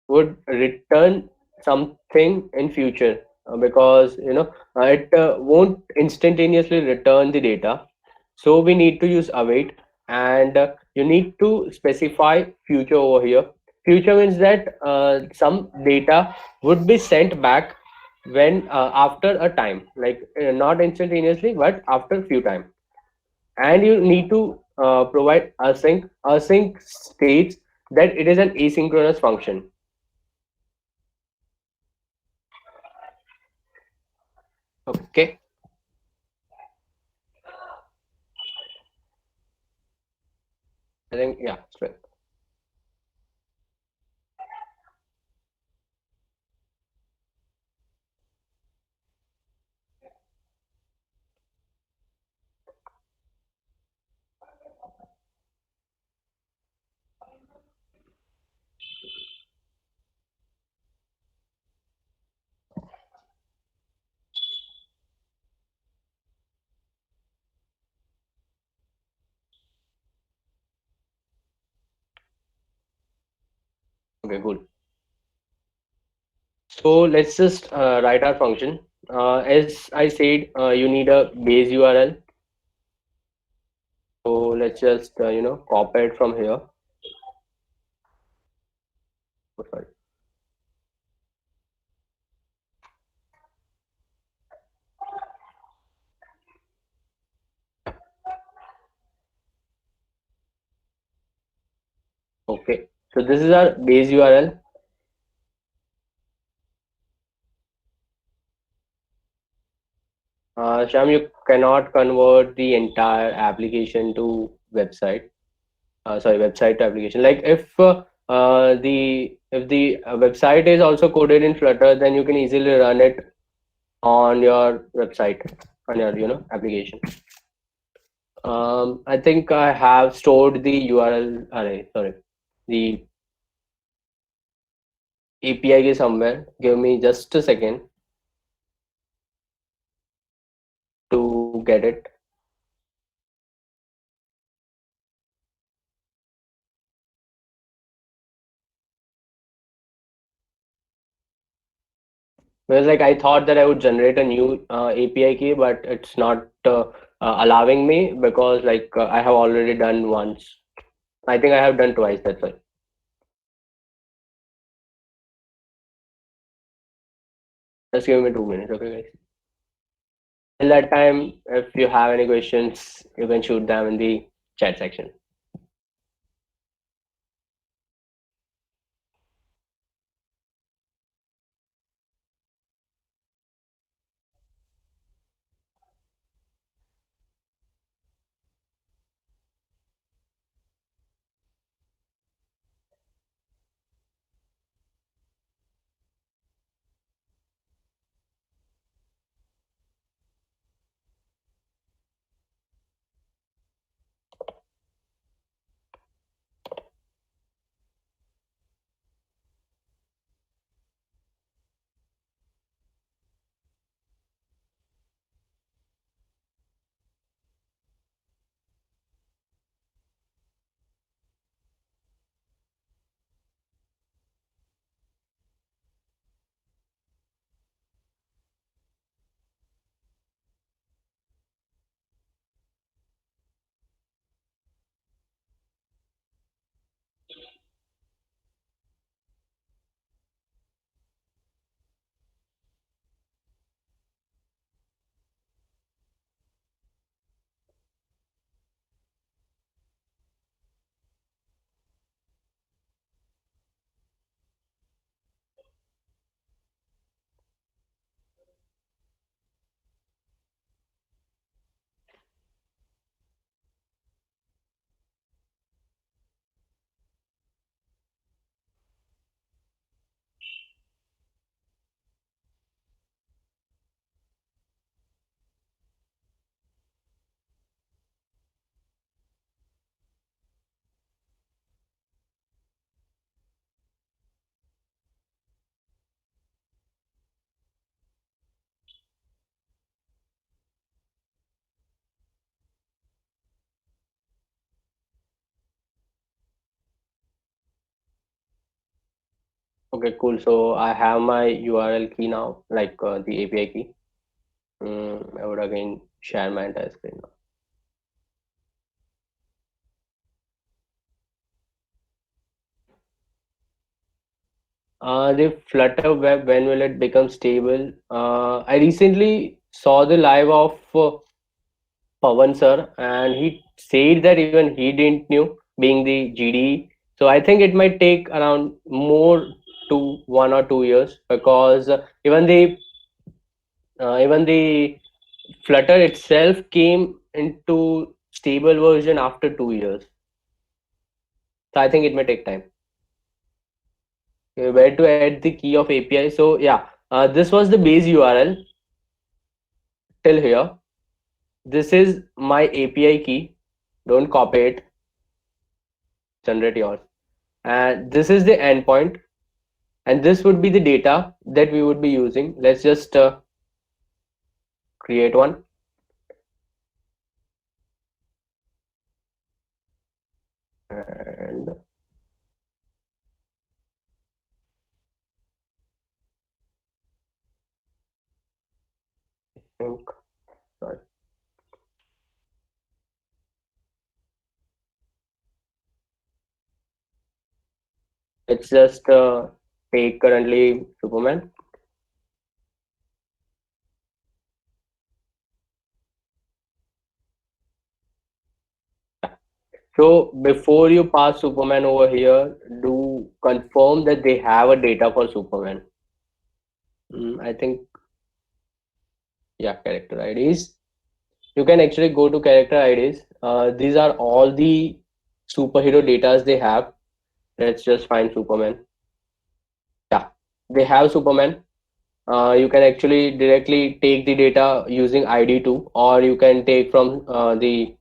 would return something in future because it won't instantaneously return the data, so we need to use await, and you need to specify future over here. Future means that some data would be sent back when after a time, like not instantaneously but after few time. And you need to provide async. Async states that it is an asynchronous function. Okay, I think yeah, it's right. Okay, cool. So let's just write our function. As I said, you need a base URL. So let's just copy it from here. Oh, sorry. Okay, so this is our base URL. Sham, you cannot convert the entire application to website. Sorry, website to application. Like if the website is also coded in Flutter, then you can easily run it on your website, on your application. I think I have stored the URL array. Sorry, the API key somewhere. Give me just a second to get it. Well, like I thought that I would generate a new API key, but it's not allowing me because I have already done once. I think I have done twice. That's why. Just give me 2 minutes, okay, guys. Till that time, if you have any questions, you can shoot them in the chat section. Okay, cool. So I have my URL key now, like the API key. I would again share my entire screen now. The Flutter web, when will it become stable? I recently saw the live of Pawan sir, and he said that even he didn't knew, being the GDE. So I think it might take around more to 1 or 2 years, because even the Flutter itself came into stable version after 2 years. So I think it may take time. Okay, where to add the key of API? So yeah, this was the base URL till here. This is my API key. Don't copy it. Generate yours. And this is the endpoint. And this would be the data that we would be using. Let's just create one. And I think, sorry. Let's just take currently Superman. So before you pass Superman over here, do confirm that they have a data for Superman. I think, yeah, character IDs. You can actually go to character IDs. These are all the superhero datas they have. Let's just find Superman. Yeah, they have Superman. You can actually directly take the data using ID2, or you can take from the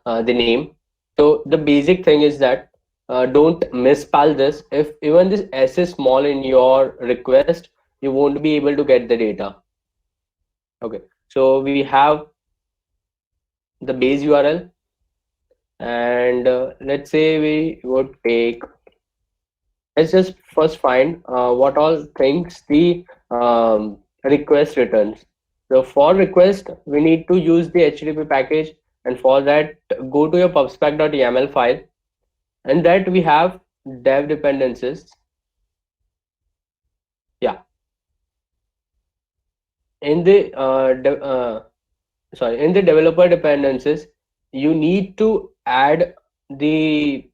name. So the basic thing is that don't misspell this. If even this S is small in your request, you won't be able to get the data. Okay, so we have the base URL, and let's say we would take. Let's just first find what all things the request returns. So for request, we need to use the HTTP package, and for that, go to your pubspec.yaml file, and that we have dev dependencies. Yeah, in the in the developer dependencies, you need to add the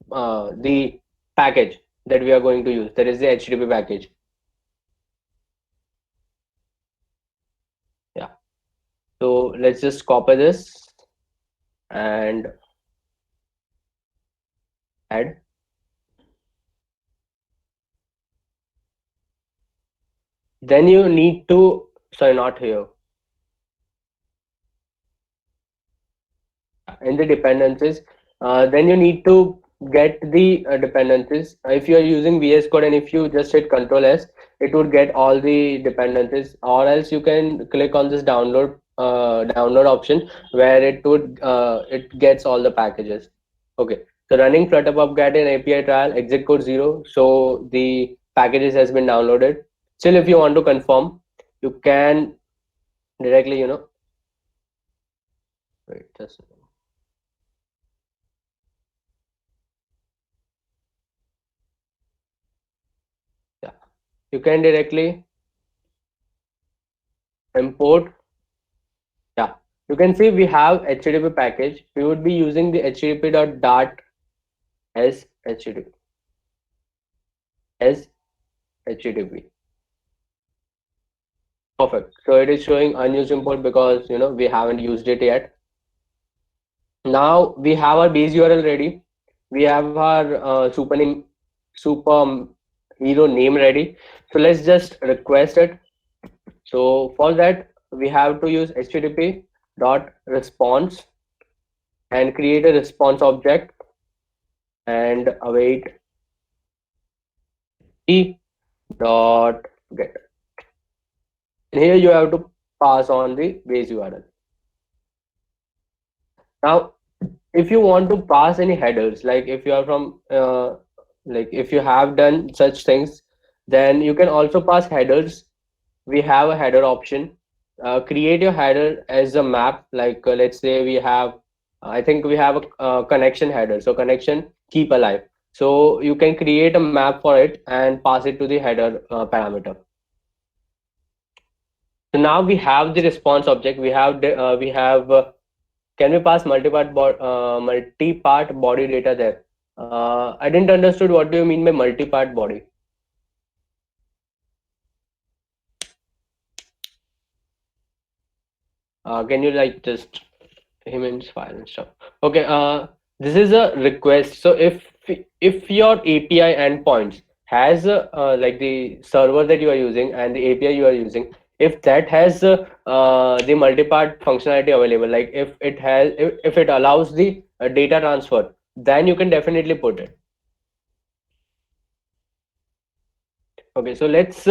the package that we are going to use. That is the HTTP package. Yeah. So let's just copy this and add. Then you need to, sorry, not here. In the dependencies, then you need to get the dependencies. If you are using VS Code and if you just hit Control S, it would get all the dependencies. Or else you can click on this download option, where it gets all the packages. Okay, so running Flutter PubGet in API trial, exit code 0. So the packages has been downloaded. Still, if you want to confirm, you can directly, wait, just yeah, you can directly import. Yeah, you can see we have HTTP package. We would be using the http.dart as http as http. Perfect. So it is showing unused import because we haven't used it yet. Now we have our base URL ready. We have our super hero name ready. So let's just request it. So for that, we have to use http dot response and create a response object and await e dot get. And here you have to pass on the base URL. Now if you want to pass any headers, like if you are from like if you have done such things, then you can also pass headers. We have a header option. Create your header as a map, like let's say we have, I think we have a connection header, so connection keep alive. So you can create a map for it and pass it to the header parameter. So now we have the response object. We have can we pass multi-part body data there? I didn't understood what do you mean by multi-part body. Can you like just image file and stuff? Okay. This is a request. So if your API endpoints has like the server that you are using and the API you are using, if that has the multi-part functionality available, like if it allows the data transfer, then you can definitely put it. Okay, so let's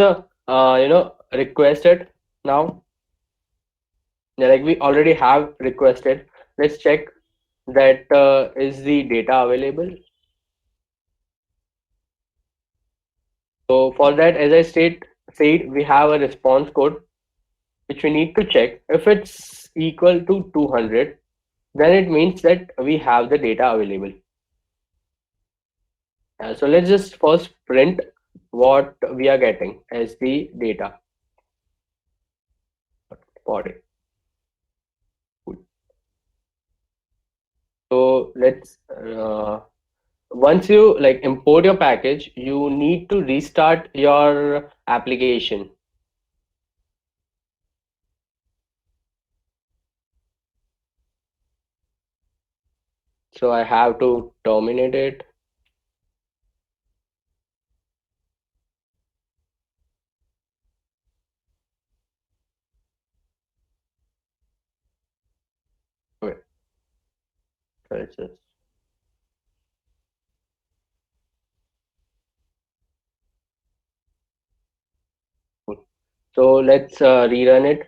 request it now. Yeah, like we already have requested. Let's check that is the data available. So for that, as I said, we have a response code which we need to check. If it's equal to 200, then it means that we have the data available. So let's just first print what we are getting as the data body. So let's once you like import your package, you need to restart your application. So I have to terminate it. Okay, so it's just so let's rerun it.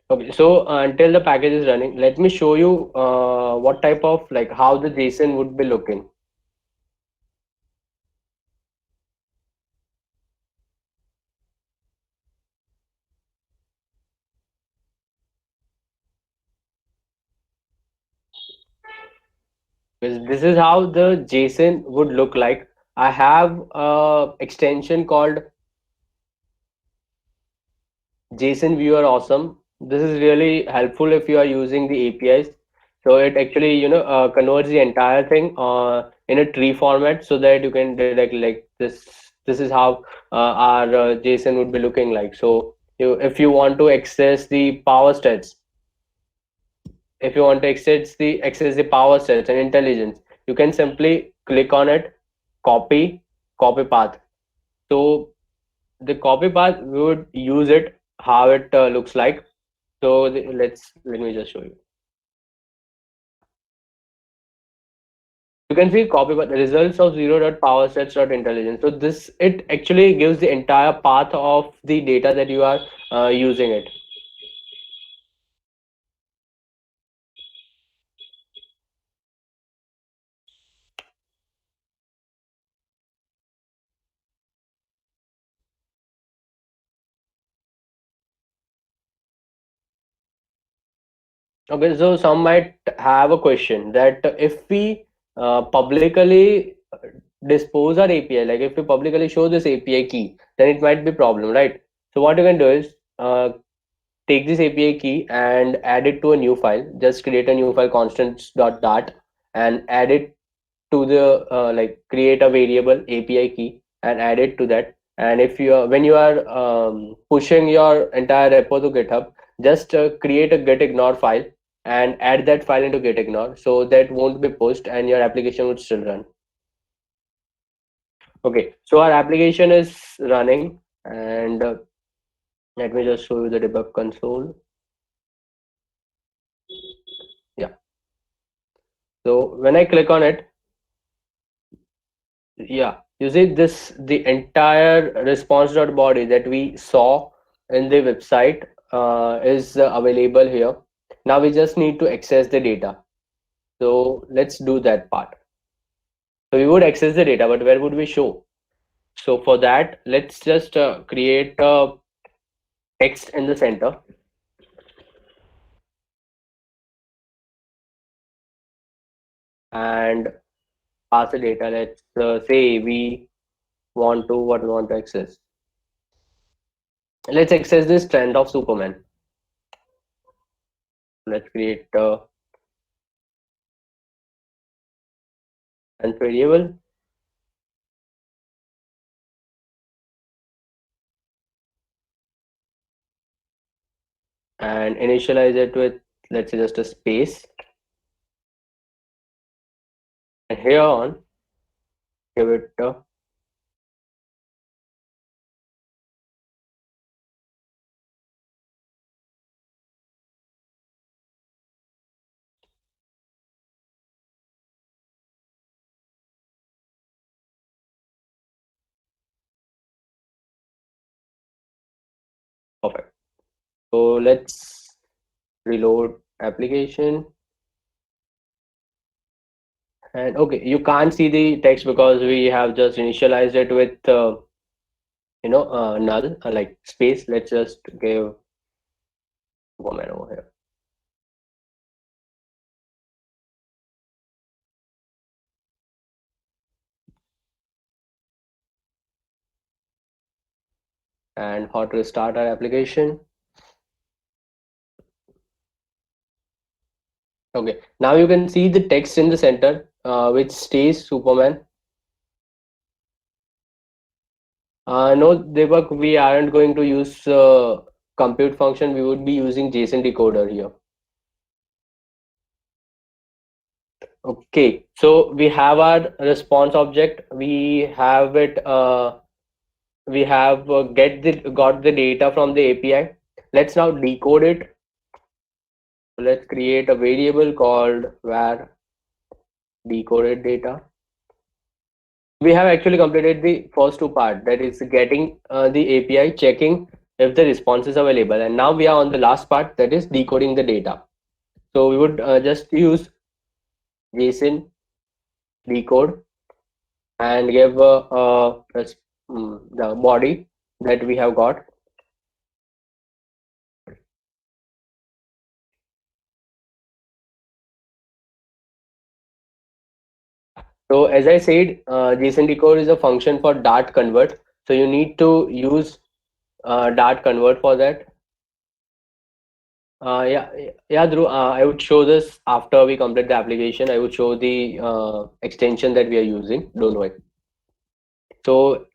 Okay, so until the package is running, let me show you what type of like how the JSON would be looking. Because this is how the JSON would look like. I have a extension called JSON Viewer Awesome. This is really helpful if you are using the APIs. So it actually, converts the entire thing in a tree format so that you can directly like this. This is how our JSON would be looking like. So if you want to access the power stats, if you want to access the power stats and intelligence, you can simply click on it, copy path. So the copy path we would use it how it looks like. So let me just show you. You can see copy path, the results of zero.powersets.intelligence. So this it actually gives the entire path of the data that you are using it. Okay, so some might have a question that if we publicly dispose our API, like if we publicly show this API key, then it might be problem, right? So what you can do is take this API key and add it to a new file. Just create a new file constants.dart and add it to the like create a variable API key and add it to that. And if you are when you are pushing your entire repo to GitHub, just create a gitignore file and add that file into gitignore, so that won't be pushed and your application would still run. Okay, so our application is running, and let me just show you the debug console. Yeah. So when I click on it, yeah, You see this, the entire response.body that we saw in the website is available here. Now we just need to access the data. So let's do that part. So we would access the data, but where would we show? So for that, let's just create a text in the center. And pass the data. Let's say we want to, what we want to access. Let's access this trend of Superman. Let's create a variable. And initialize it with, let's say, just a space. And here on, give it a perfect. So let's reload application. And okay, you can't see the text because we have just initialized it with null, like space. Let's just give woman over here. And how to start our application. Okay, now you can see the text in the center, which stays Superman. No, Deepak, we aren't going to use compute function. We would be using JSON decoder here. Okay, so we have our response object. We have it. We have got the data from the API. Let's now decode it. Let's create a variable called var decoded data. We have actually completed the first two part, that is getting the API, checking if the response is available, and now we are on the last part, that is decoding the data. So we would just use JSON decode and give the body that we have got. So as I said, JSON decode is a function for Dart convert. So you need to use Dart convert for that. Yeah, Dhruv, I would show this after we complete the application. I would show the extension that we are using. Don't worry. So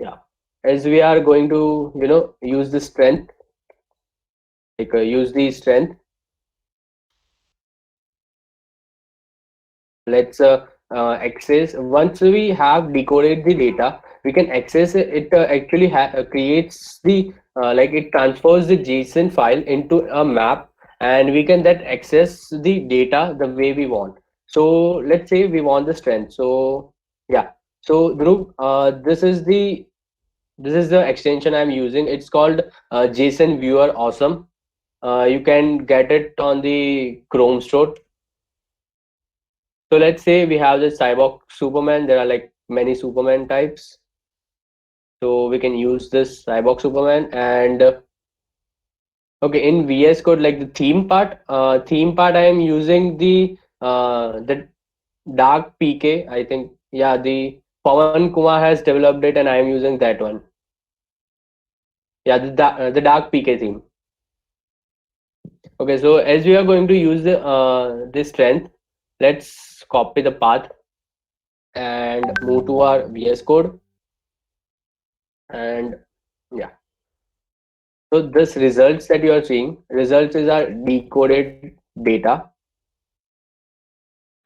yeah, as we are going to, use the strength, like use the strength. Let's access. Once we have decoded the data, we can access it. It actually creates the like it transfers the JSON file into a map, and we can then access the data the way we want. So let's say we want the strength. So yeah. So Dhruv, this is the extension I'm using. It's called JSON Viewer Awesome. You can get it on the Chrome store. So let's say we have the Cyborg Superman. There are like many Superman types. So we can use this Cyborg Superman, and okay, in VS Code, like the theme part, I am using the Dark PK. I think, yeah, the Pawan Kumar has developed it, and I am using that one. Yeah, the Dark PK theme. Okay, so as we are going to use this strength, let's copy the path and move to our VS Code. And yeah, so this results that you are seeing, results is our decoded data.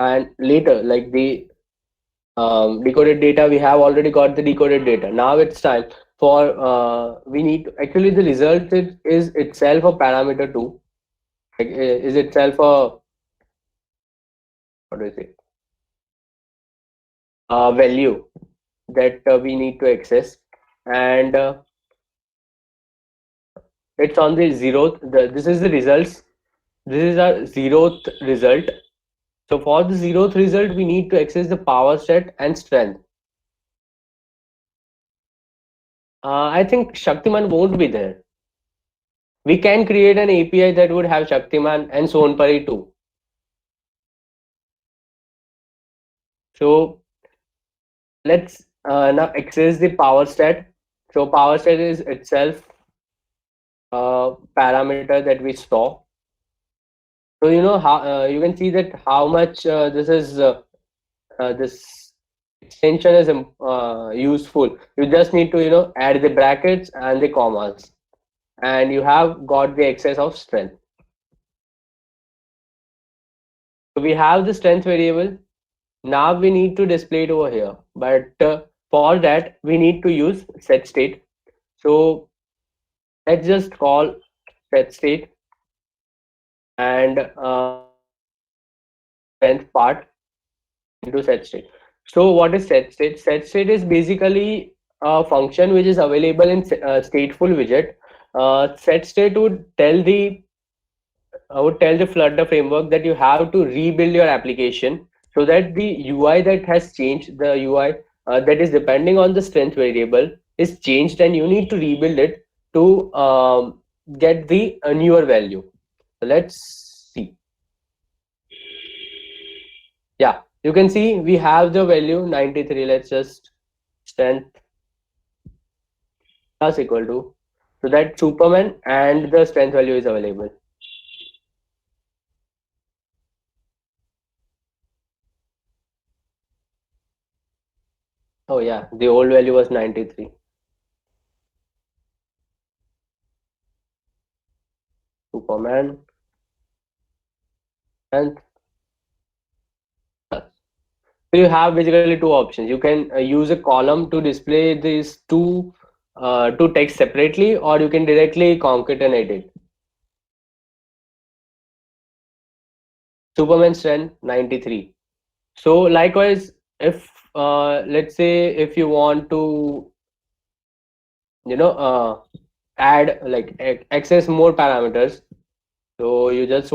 And later, like the decoded data, we have already got the decoded data. Now it's time for we need actually the result is itself a parameter too. Like is itself a, what do you say, value. that we need to access, and it's on the zeroth. This is the results. This is our zeroth result. So for the zeroth result, we need to access the power stat and strength. I think Shaktiman won't be there. We can create an API that would have Shaktiman and Sonpari too. So let's now access the power stat. So power stat is itself a parameter that we saw. So you know how you can see that how much this extension is useful. You just need to add the brackets and the commas, and you have got the excess of strength. So we have the strength variable. Now we need to display it over here, but for that we need to use set state. So let's just call set state and strength part into set state. So what is set state? Set state is basically a function which is available in stateful widget. Set state would tell the Flutter framework that you have to rebuild your application so that the UI that has changed, the UI that is depending on the strength variable is changed, and you need to rebuild it to get the newer value. So let's see. Yeah, you can see we have the value 93. Let's just strength plus equal to, so that Superman and the strength value is available. Oh yeah, the old value was 93. Superman and plus. So you have basically two options. You can use a column to display these two text separately, or you can directly concatenate it. Superman strength 93. So likewise, if let's say if you want to add like access more parameters, so you just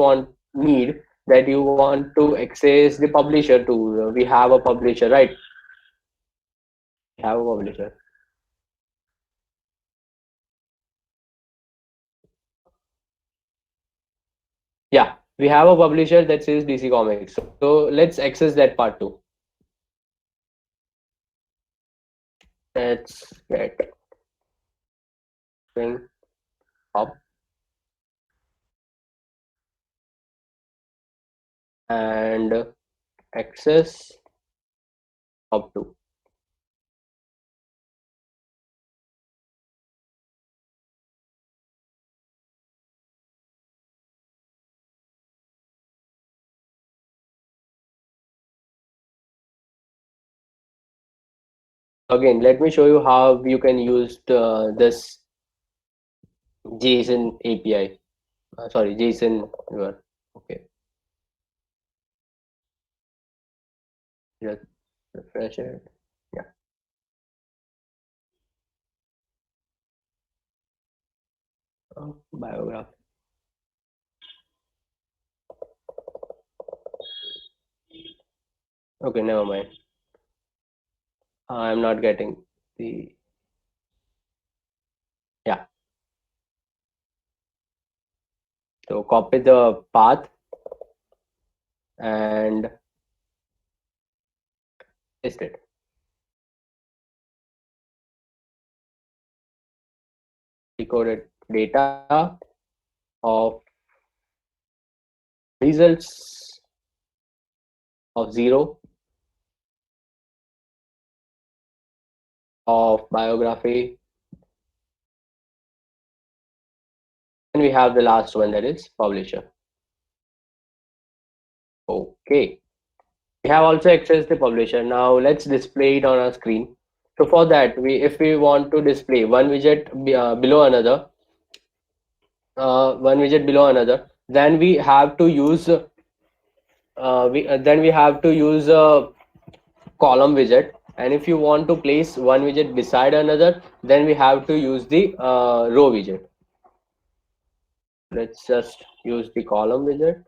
need that you want to access the publisher too. We have a publisher, right? We have a publisher. Yeah, we have a publisher that says DC Comics. So let's access that part too. Let's get string up and access up to. Again, let me show you how you can use this JSON API. Sorry, JSON. Okay, just refresh it. Yeah. Biograph. Okay, never mind. I'm not getting the. Yeah. So copy the path and paste it. Decoded data of results of 0 of biography, and we have the last one, that is publisher. Okay, we have also accessed the publisher. Now let's display it on our screen. So for that, if we want to display one widget below another, then we have to use a column widget. And if you want to place one widget beside another, then we have to use the row widget. Let's just use the column widget.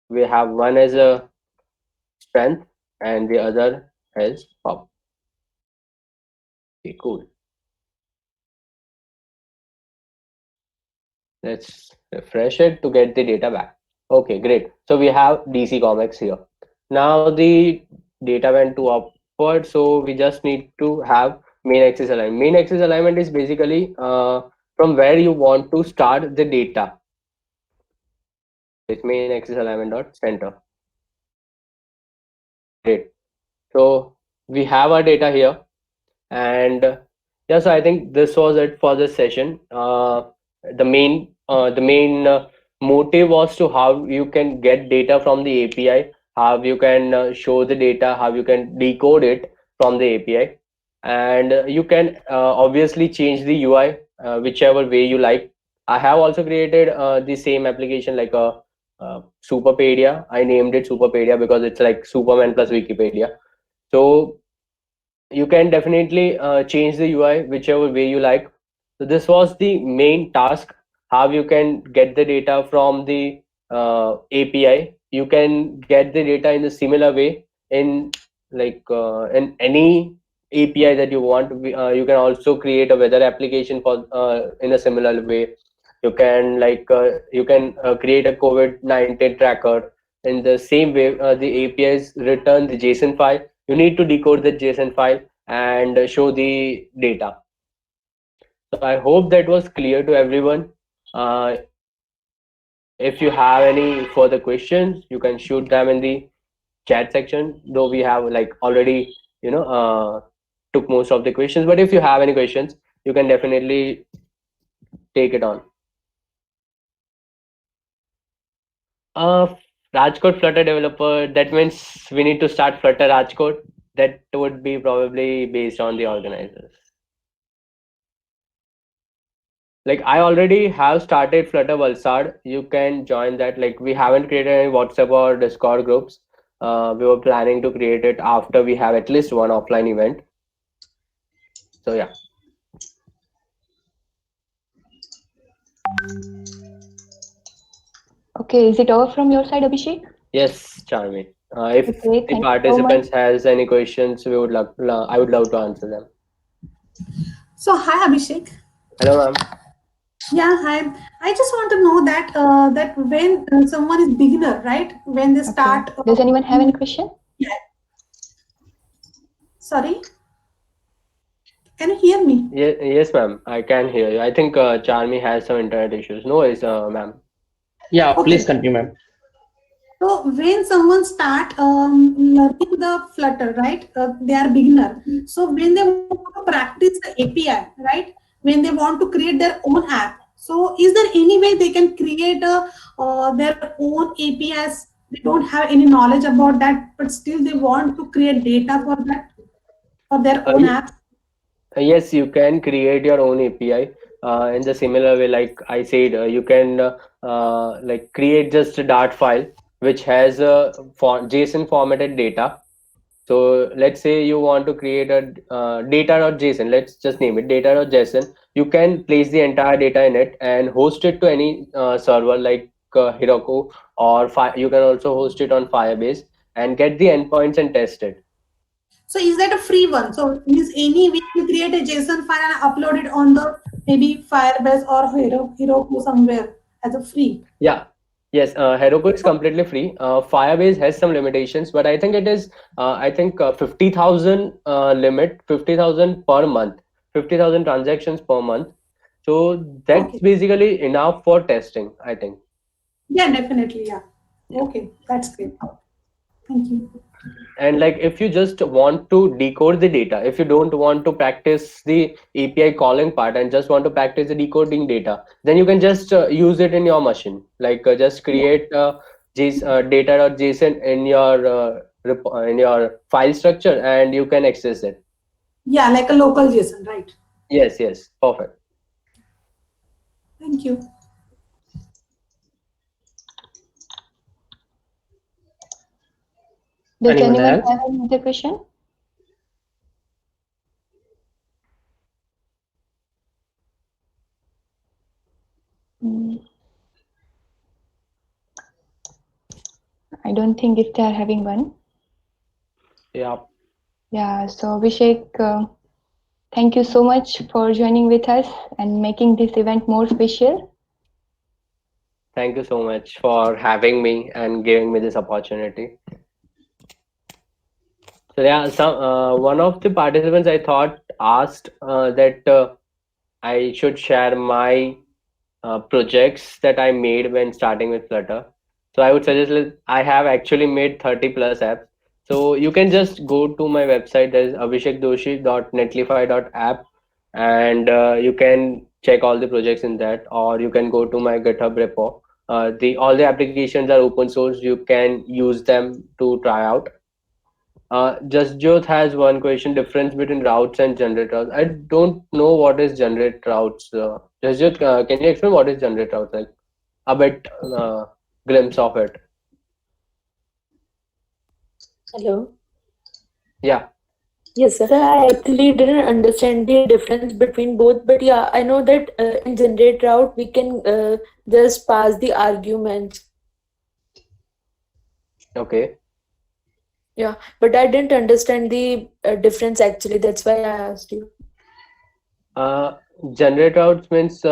We have one as a strength and the other as pop. Okay, cool. Let's refresh it to get the data back. Okay, great. So we have DC Comics here. Now the data went to upward, so we just need to have main axis alignment. Main axis alignment is basically from where you want to start the data. It's main axis alignment dot center. Great. So we have our data here, and yeah, so I think this was it for this session. The main motive was to how you can get data from the API, how you can show the data, how you can decode it from the API, and you can obviously change the UI whichever way you like. I have also created the same application like a Superpedia. I named it Superpedia because it's like Superman plus Wikipedia. So you can definitely change the UI whichever way you like. So this was the main task, how you can get the data from the API. You can get the data in a similar way in in any API that you want. You can also create a weather application for in a similar way. You can create a COVID-19 tracker in the same way. The APIs return the JSON file. You need to decode the JSON file and show the data. So I hope that was clear to everyone. If you have any further questions, you can shoot them in the chat section. Though we have like already, took most of the questions. But if you have any questions, you can definitely take it on. Uh, Rajkot Flutter developer. That means we need to start Flutter Rajkot. That would be probably based on the organizers. Like I already have started Flutter Valsad. You can join that. Like we haven't created any WhatsApp or Discord groups. We were planning to create it after we have at least one offline event. So yeah. Okay, is it over from your side, Abhishek? Yes, Charmi. If Okay, the thank you so participants much. has any questions, I would love to answer them. So, hi Abhishek. Hello, ma'am. Yeah, hi. I just want to know that when someone is beginner, right? When they Okay. start. Does anyone have any question? Yeah. Sorry. Can you hear me? Yes, ma'am. I can hear you. I think Charmi has some internet issues. No worries, ma'am. Yeah, please Okay. continue, ma'am. So when someone start learning the Flutter, right? They are beginner. So when they want to practice the API, right? When they want to create their own app, so is there any way they can create their own APIs? They don't have any knowledge about that, but still they want to create data for that for their own apps. Yes, you can create your own API in the similar way. Like I said, you can like create just a Dart file which has JSON formatted data. So let's say you want to create a data.json. Let's just name it data.json. You can place the entire data in it and host it to any server like Heroku, or you can also host it on Firebase and get the endpoints and test it. So is that a free one? So is any we can create a JSON file and upload it on the maybe Firebase or Heroku somewhere as a free? Yeah. Yes, Heroku is completely free. Firebase has some limitations, but I think it is, 50,000 limit, 50,000 per month, 50,000 transactions per month. So that's Okay. basically enough for testing, I think. Yeah, definitely. Yeah. Okay, that's great. Thank you. And like if you just want to decode the data, if you don't want to practice the API calling part and just want to practice the decoding data, then you can just use it in your machine. Like just create data.json in your in your file structure and you can access it. Yeah, like a local JSON, right? Yes, perfect. Thank you. Does Anyone anyone else? have another question? Mm, I don't think if they are having one. Yeah. Yeah, so Abhishek, thank you so much for joining with us and making this event more special. Thank you so much for having me and giving me this opportunity. So yeah, some one of the participants I thought asked that I should share my projects that I made when starting with Flutter. So I would suggest I have actually made 30 plus apps. So you can just go to my website. There is abhishekdoshi.netlify.app, and you can check all the projects in that, or you can go to my GitHub repo. The all the applications are open source. You can use them to try out. Jasjot has one question: difference between routes and generate routes. I don't know what is generate routes. Jasjot, can you explain what is generate routes? Like a bit glimpse of it. Hello. Yeah. Yes, sir. I actually didn't understand the difference between both, but yeah, I know that in generate route we can just pass the arguments. Okay. Yeah, but I didn't understand the difference actually. That's why I asked you. Uh, Generate routes means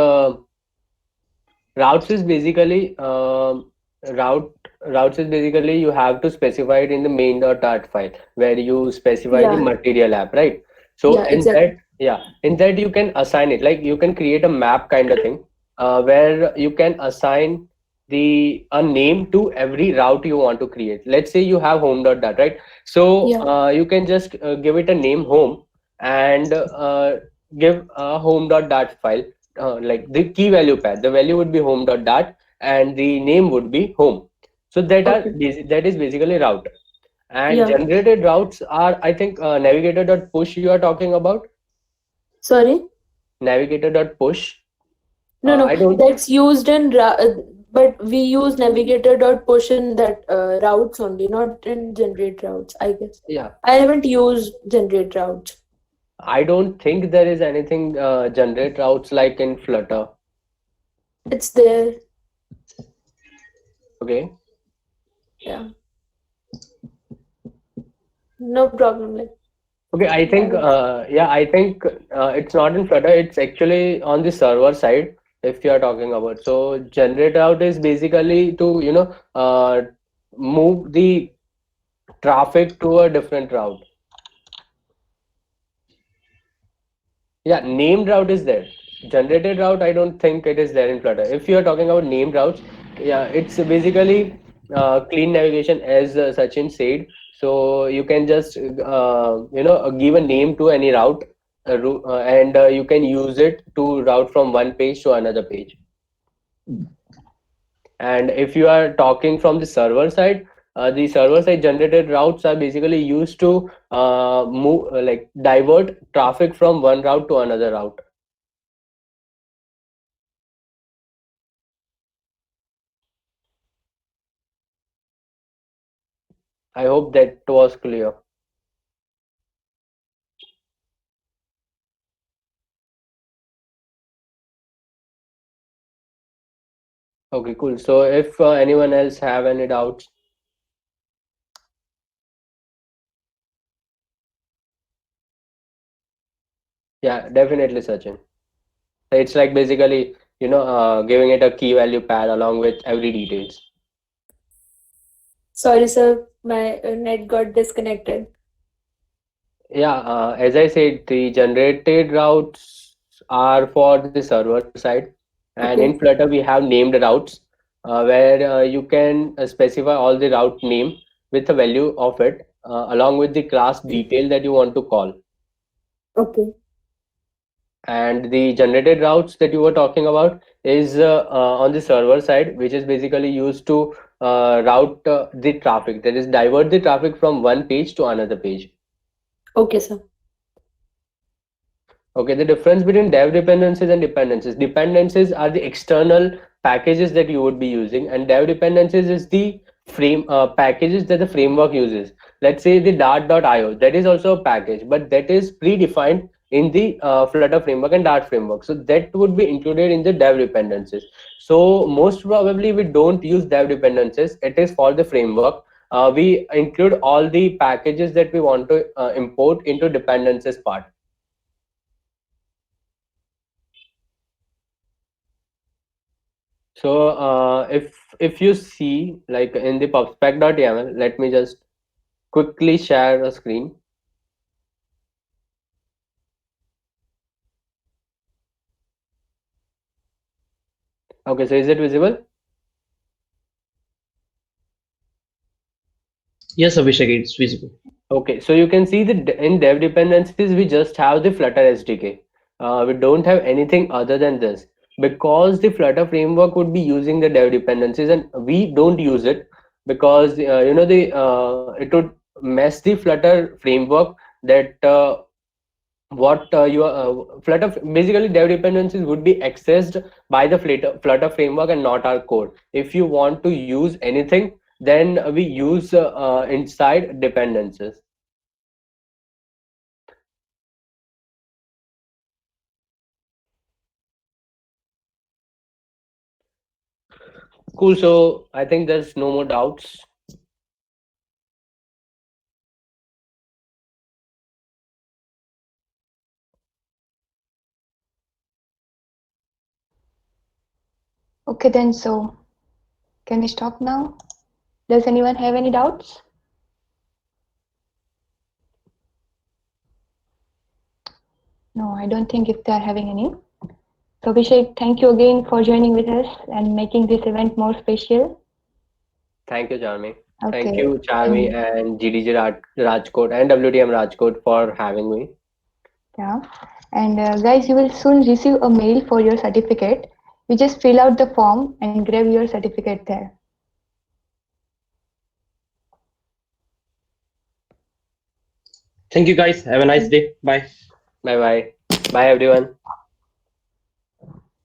routes is basically route routes is basically you have to specify it in the main.dart file where you specify the Yeah, material app, right? So yeah, exactly. in that you can assign it, like you can create a map kind of thing, where you can assign the a name to every route you want to create. Let's say you have home.dart, right? So Yeah, you can just give it a name home, and give a home.dart file, like the key value path. The value would be home.dart and the name would be home. So okay. that is basically route. And Yeah, generated routes are, I think, navigator.push you are talking about. sorry. Navigator.push. No, no, I don't. that's used in but we use navigator dot push in that routes only, not in generate routes, I guess. Yeah, I haven't used generate routes. I don't think there is anything generate routes like in Flutter. It's there. Okay. Yeah, no problem. Like, Okay, I I think, will. I think it's not in Flutter. It's actually on the server side. If you are talking about, so generate route is basically to move the traffic to a different route. Yeah, named route is there. Generated route, I don't think it is there in Flutter. If you are talking about named routes, yeah, it's basically clean navigation, as Sachin said. So you can just give a name to any route, and you can use it to route from one page to another page. And if you are talking from the server side generated routes are basically used to move, like divert traffic from one route to another route. I hope that was clear. Okay, cool. So if anyone else have any doubts, yeah, definitely Sachin. It's like basically, giving it a key value path along with every details. Sorry, sir, my net got disconnected. Yeah, as I said, the generated routes are for the server side, and in Okay, Flutter we have named routes, where you can specify all the route name with the value of it, along with the class detail that you want to call. okay, And the generated routes that you were talking about is on the server side, which is basically used to route the traffic, that is divert the traffic from one page to another page. okay, sir. Okay, the difference between dev dependencies and dependencies. Dependencies are the external packages that you would be using, and dev dependencies is the frame packages that the framework uses. let's say the Dart.io, that is also a package, but that is predefined in the Flutter framework and Dart framework. So that would be included in the dev dependencies. So most probably we don't use dev dependencies. It is for the framework. We include all the packages that we want to import into dependencies part. So if you see like in the pubspec.yaml, let me just quickly share a screen. Okay, so is it visible? Yes, Abhishek, it's visible. Okay, so you can see that in dev dependencies, we just have the Flutter SDK. We don't have anything other than this because the Flutter framework would be using the dev dependencies and we don't use it because it would mess the Flutter framework that what your Flutter basically dev dependencies would be accessed by the Flutter framework and not our code. If you want to use anything, then we use inside dependencies. Cool. So I think there's no more doubts. Okay, then, so can we stop now? Does anyone have any doubts? No, I don't think if they are having any. So Abhishek, thank you again for joining with us and making this event more special. Thank you, Charmi. Okay. Thank you, Charmi and GDG Rajkot and WTM Rajkot for having me. Yeah. And guys, you will soon receive a mail for your certificate. You just fill out the form and grab your certificate there. Thank you, guys. Have a nice day. Bye. Bye bye. Bye, everyone.